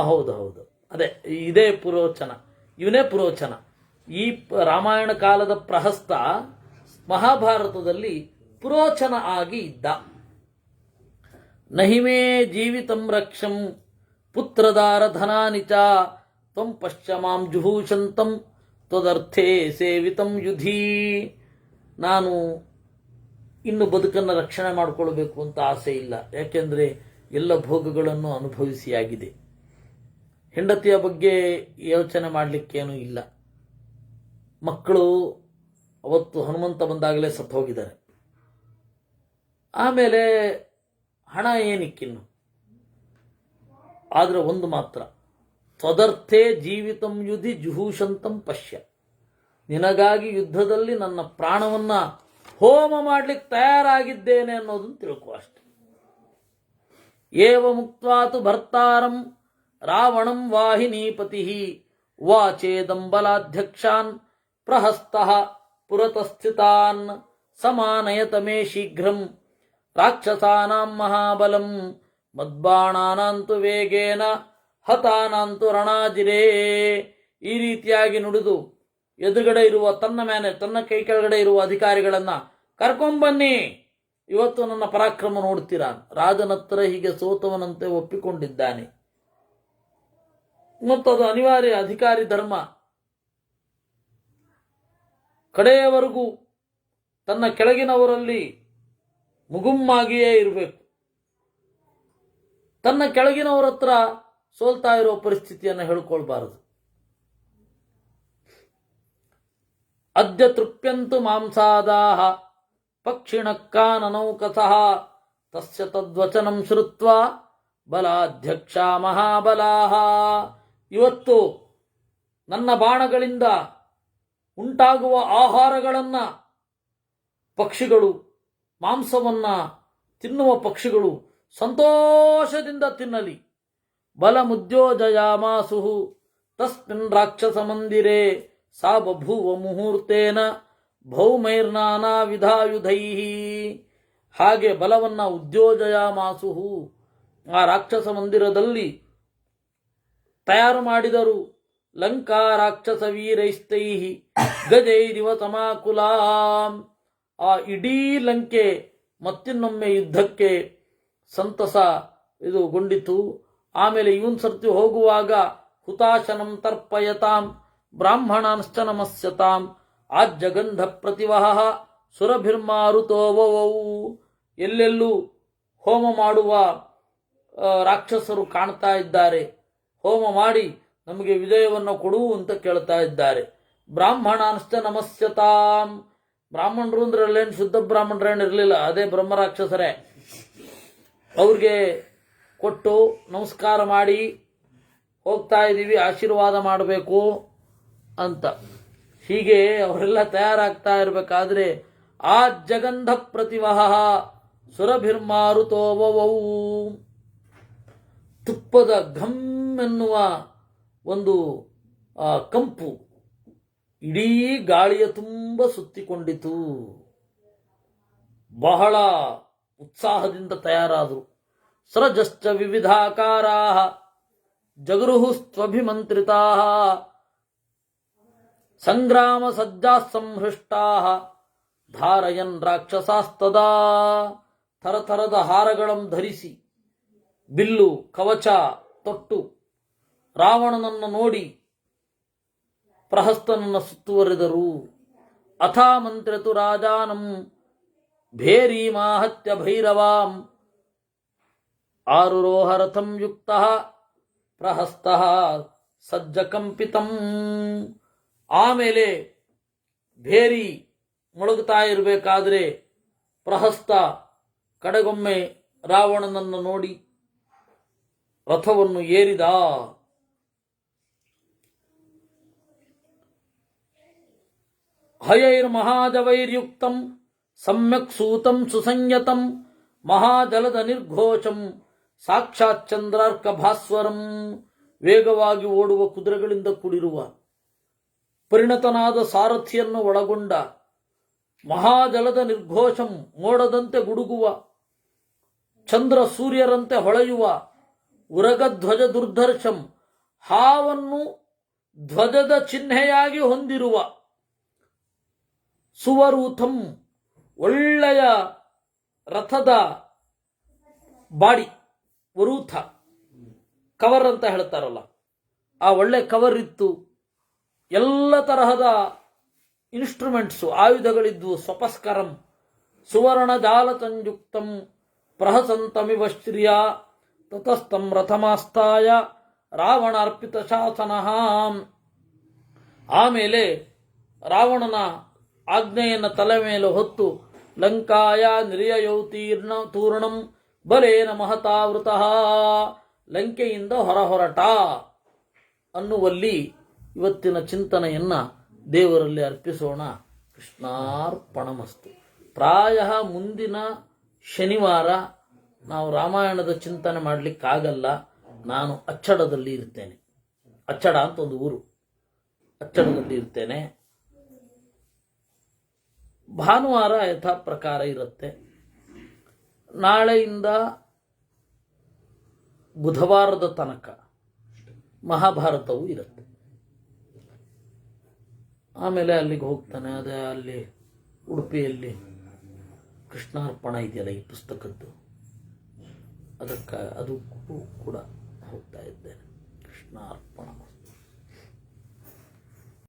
ಹೌದು ಹೌದು, ಅದೇ ಇದೇ ಪುರೋಚನ, ಇವನೇ ಪುರೋಚನ. ಈ ರಾಮಾಯಣ ಕಾಲದ ಪ್ರಹಸ್ತ ಮಹಾಭಾರತದಲ್ಲಿ ಪುರೋಚನ ಆಗಿ ಇದ್ದ. ನಹಿಮೇ ಜೀವಿತಂ ರಕ್ಷಂ ಪುತ್ರದಾರ ಧನಾನಿಚ ತ್ವಂ ಪಶ್ಚಮಾಂ ಜುಹೂಷಂತಂ ತ್ವದರ್ಥೇ ಸೇವಿತಂ ಯುಧಿ. ನಾನು ಇನ್ನು ಬದುಕನ್ನು ರಕ್ಷಣೆ ಮಾಡಿಕೊಳ್ಬೇಕು ಅಂತ ಆಸೆ ಇಲ್ಲ. ಯಾಕೆಂದರೆ ಎಲ್ಲ ಭೋಗಗಳನ್ನು ಅನುಭವಿಸಿಯಾಗಿದೆ. ಹೆಂಡತಿಯ ಬಗ್ಗೆ ಯೋಚನೆ ಮಾಡಲಿಕ್ಕೇನೂ ಇಲ್ಲ. ಮಕ್ಕಳು ಅವತ್ತು ಹನುಮಂತ ಬಂದಾಗಲೇ ಸತ್ತು ಹೋಗಿದ್ದಾರೆ. ಆಮೇಲೆ ಹಣ ಏನಿಕ್ಕಿನ್ನು. ಆದರೆ ಒಂದು ಮಾತ್ರ, ತ್ವದರ್ಥೇ ಜೀವಿತಂ ಯುಧಿ ಜುಹೂಷಂತಂ ಪಶ್ಯ. ನಿನಗಾಗಿ ಯುದ್ಧದಲ್ಲಿ ನನ್ನ ಪ್ರಾಣವನ್ನ ಹೋಮ ಮಾಡ್ಲಿಕ್ಕೆ ತಯಾರಾಗಿದ್ದೇನೆ ಅನ್ನೋದನ್ನು ತಿಳ್ಕೊ ಅಷ್ಟೆ. ಏವ ಮುಕ್ತ್ವಾತು ಭರ್ತಾರಂ ರಾವಣಂ ವಾಹಿನೀಪತಿ ವಾಚೇದಂ ಬಲಾಧ್ಯಕ್ಷಾನ್ ಪ್ರಹಸ್ತಃ ಪುರತಸ್ಥಿತಾನ್ ಸಮಾನಯತ ಮೇ ಶೀಘ್ರಂ ರಾಕ್ಷಸಾನಾಂ ಮಹಾಬಲಂ ಮದ್ಬಾಣಾನಾಂತು ವೇಗೇನ ಹತಾನಾಂತು ರಣಾಜಿರೇ. ಈ ರೀತಿಯಾಗಿ ನುಡಿದು ಎದುರುಗಡೆ ಇರುವ ತನ್ನ ಕೈ ಕೆಳಗಡೆ ಇರುವ ಅಧಿಕಾರಿಗಳನ್ನ ಕರ್ಕೊಂಬನ್ನಿ, ಇವತ್ತು ನನ್ನ ಪರಾಕ್ರಮ ನೋಡ್ತೀರಾ. ರಾಜನತ್ರ ಹೀಗೆ ಸೋತವನಂತೆ ಒಪ್ಪಿಕೊಂಡಿದ್ದಾನೆ. ಮತ್ತದು ಅನಿವಾರ್ಯ, ಅಧಿಕಾರಿ ಧರ್ಮ. ಕಡೆಯವರೆಗೂ ತನ್ನ ಕೆಳಗಿನವರಲ್ಲಿ ಮುಗುಮ್ಮಾಗಿಯೇ ಇರಬೇಕು. ತನ್ನ ಕೆಳಗಿನವರ ಹತ್ರ ಸೋಲ್ತಾ ಇರೋ ಪರಿಸ್ಥಿತಿಯನ್ನು ಹೇಳ್ಕೊಳ್ಬಾರದು. ಅದ್ಯ ತೃಪ್ಯಂತು ಮಾಂಸಾದಾಹ ಪಕ್ಷಿಣಕ್ಕಾನನೌಕಸಃ ತಸ್ಯ ತದ್ವಚನಂ ಶ್ರುತ್ವಾ ಬಲಾಧ್ಯಕ್ಷ ಮಹಾಬಲಾಹ. ಇವತ್ತು ನನ್ನ ಬಾಣಗಳಿಂದ ಉಂಟಾಗುವ ಆಹಾರಗಳನ್ನ ಪಕ್ಷಿಗಳು, ಮಾಂಸವನ್ನ ತಿನ್ನುವ ಪಕ್ಷಿಗಳು ಸಂತೋಷದಿಂದ ತಿನ್ನಲಿ. ಬಲಮುದ್ಯೋಜಯಾಮಾಸು ತಸ್ಮಿನ್ ರಾಕ್ಷಸ ಮಂದಿರೇ ಸಾ ಬಭೂವ ಮುಹೂರ್ತೇನ ಭೌಮೈರ್ನಾನಾ ವಿಧಾಯುಧೈಃ. ಹಾಗೆ ಬಲವನ್ನ ಉದ್ಯೋಜಯಾಮಾಸು, ಆ ರಾಕ್ಷಸ ಮಂದಿರದಲ್ಲಿ ತಯಾರು ಮಾಡಿದರು. ಲಂಕಾ ರಾಕ್ಷಸ ವೀರೈಸ್ತೈಃ ಗಜೈರಿವ ಸಮಾಕುಲಾಂ. ಆ ಇಡೀ ಲಂಕೆ ಮತ್ತಿನ್ನೊಮ್ಮೆ ಯುದ್ಧಕ್ಕೆ ಸಂತಸ ಗೊಂಡಿತು. ಆಮೇಲೆ ಇವನ್ ಸರ್ತಿ ಹೋಗುವಾಗ ಹುತಾಶನಂ ತರ್ಪಯತಾಂ ಬ್ರಾಹ್ಮಣಾಂಶ್ಚ ನಮಸ್ಯತಾಂ ಆಜ್ಜಗಂಧ ಪ್ರತಿವಹ ಸುರಭಿರ್ಮಾರುತೋವೌ. ಎಲ್ಲೆಲ್ಲೂ ಹೋಮ ಮಾಡುವ ರಾಕ್ಷಸರು ಕಾಣ್ತಾ ಇದ್ದಾರೆ. ಹೋಮ ಮಾಡಿ ನಮಗೆ ವಿಜಯವನ್ನು ಕೊಡು ಅಂತ ಕೇಳ್ತಾ ಇದ್ದಾರೆ. ಬ್ರಾಹ್ಮಣಾಂಶ್ಚ ನಮಸ್ಯತಾಂ. ಬ್ರಾಹ್ಮಣರು ಅಂದ್ರೆ ಅಲ್ಲೇನು ಶುದ್ಧ ಬ್ರಾಹ್ಮಣರೇನು ಇರಲಿಲ್ಲ, ಅದೇ ಬ್ರಹ್ಮ ರಾಕ್ಷಸರೇ. ಅವ್ರಿಗೆ ಕೊಟ್ಟು ನಮಸ್ಕಾರ ಮಾಡಿ ಹೋಗ್ತಾ ಇದ್ದೀವಿ, ಆಶೀರ್ವಾದ ಮಾಡಬೇಕು ಅಂತ. ಹೀಗೆ ಅವರೆಲ್ಲ ತಯಾರಾಗ್ತಾ ಇರಬೇಕಾದ್ರೆ ಆ ಜಗಂಧ ಪ್ರತಿವಹ ಸುರಭಿರ್ಮಾರುತೋವೌ. ತುಪ್ಪದ ಘಮ್ ಎನ್ನುವ ಒಂದು ಕಂಪು ಇಡೀ ಗಾಳಿಯ ತುಂಬ ಸುತ್ತಿಕೊಂಡಿತು. ಬಹಳ ಉತ್ಸಾಹದಿಂದ ತಯಾರಾದರು. ಸ್ರಜಶ್ಚ ವಿವಿಧಾಕಾರಾ ಜಗರುಹು ಸ್ವಭಿಮಂತ್ರಿತಾ ಸಂಗ್ರಾಮ ಸಜ್ಜಾ ಸಂಹೃಷ್ಟಾ ಧಾರಯನ್ ರಾಕ್ಷಸಾಸ್ತದಾ. ಥರಥರದ ಹಾರಗಳನ್ನು ಧರಿಸಿ ಬಿಲ್ಲು ಕವಚ ತೊಟ್ಟು ರಾವಣನನ್ನು ನೋಡಿ ಪ್ರಹಸ್ತನನ್ನು ಸುತ್ತುವರೆದರು. ಅಥಾಮಂತ್ರ್ಯತು ರಾಜಾನಂ ಭೇರೀಮಾಹತ್ಯ ಭೈರವಾಂ ಆರುರೋಹ ರಥಂ ಯುಕ್ತಃ ಪ್ರಹಸ್ತಃ ಸಜ್ಜಕಂಪಿತಂ. ಆಮೇಲೆ ಭೇರಿ ಮೊಳಗುತ್ತಾ ಇರಬೇಕಾದ್ರೆ ಪ್ರಹಸ್ತ ಕಡೆಗೊಮ್ಮೆ ರಾವಣನನ್ನು ನೋಡಿ ರಥವನ್ನು ಏರಿದ. ಹಯೈರ್ಮಹಾಜವೈರ್ಯುಕ್ತಂ ಸಮ್ಯಕ್ ಸೂತಂ ಸುಸಂಯತಂ ಮಹಾಜಲದ ನಿರ್ಘೋಷಂ ಸಾಕ್ಷಾತ್ ಚಂದ್ರಾರ್ಕ ಭಾಸ್ವರಂ. ವೇಗವಾಗಿ ಓಡುವ ಕುದುರೆಗಳಿಂದ ಕೂಡಿರುವ ಪರಿಣತನಾದ ಸಾರಥಿಯನ್ನು ಒಳಗೊಂಡ ಮಹಾಜಲದ ನಿರ್ಘೋಷಂ, ಮೋಡದಂತೆ ಗುಡುಗುವ ಚಂದ್ರ ಸೂರ್ಯರಂತೆ ಹೊಳೆಯುವ ಉರಗಧ್ವಜ ದುರ್ಧರ್ಷಂ, ಹಾವನ್ನು ಧ್ವಜದ ಚಿಹ್ನೆಯಾಗಿ ಹೊಂದಿರುವ ಸುವರೂಥಂ, ಒಳ್ಳೆಯ ರಥದ ಬಾಡಿ, ವರೂಥ ಕವರ್ ಅಂತ ಹೇಳ್ತಾರಲ್ಲ, ಆ ಒಳ್ಳೆ ಕವರ್ ಇತ್ತು. ಎಲ್ಲ ತರಹದ ಇನ್ಸ್ಟ್ರೂಮೆಂಟ್ಸು, ಆಯುಧಗಳಿದ್ವು. ಸ್ವಪಸ್ಕರಂ ಸುವರ್ಣ ಜಾಲ ಸಂಯುಕ್ತಂ ಪ್ರಹಸಂತಮಿವ ಶ್ರಿಯ ತತಸ್ತಂ ರಥಮಾಸ್ತಾಯ ರಾವಣಾರ್ಪಿತ ಶಾಸನಃ. ಆಮೇಲೆ ರಾವಣನ ಆಜ್ಞೆಯನ್ನು ತಲೆ ಮೇಲೆ ಹೊತ್ತು ಲಂಕಾಯ ನಿರ್ಯಯೌ ತೂರ್ಣಂ ಬಲೇನ ಮಹತಾವೃತಃ, ಲಂಕೆಯಿಂದ ಹೊರಹೊರಟ ಅನ್ನುವಲ್ಲಿ ಇವತ್ತಿನ ಚಿಂತನೆಯನ್ನ ದೇವರಲ್ಲಿ ಅರ್ಪಿಸೋಣ. ಕೃಷ್ಣಾರ್ಪಣಮಸ್ತು. ಪ್ರಾಯ ಮುಂದಿನ ಶನಿವಾರ ನಾವು ರಾಮಾಯಣದ ಚಿಂತನೆ ಮಾಡಲಿಕ್ಕಾಗಲ್ಲ. ನಾನು ಅಚ್ಚಡದಲ್ಲಿ ಇರ್ತೇನೆ. ಅಚ್ಚಡ ಅಂತ ಒಂದು ಊರು, ಅಚ್ಚಡದಲ್ಲಿ ಇರ್ತೇನೆ. ಭಾನುವಾರ ಯಥಾ ಪ್ರಕಾರ ಇರುತ್ತೆ. ನಾಳೆಯಿಂದ ಬುಧವಾರದ ತನಕ ಮಹಾಭಾರತವು ಇರುತ್ತೆ. ಆಮೇಲೆ ಅಲ್ಲಿಗೆ ಹೋಗ್ತಾನೆ. ಅದೇ ಅಲ್ಲಿ ಉಡುಪಿಯಲ್ಲಿ ಕೃಷ್ಣಾರ್ಪಣ ಇದೆಯಲ್ಲ ಈ ಪುಸ್ತಕದ್ದು, ಅದಕ್ಕೆ ಅದು ಕೂಡ ಹೋಗ್ತಾ ಇದ್ದೇನೆ. ಕೃಷ್ಣಾರ್ಪಣ.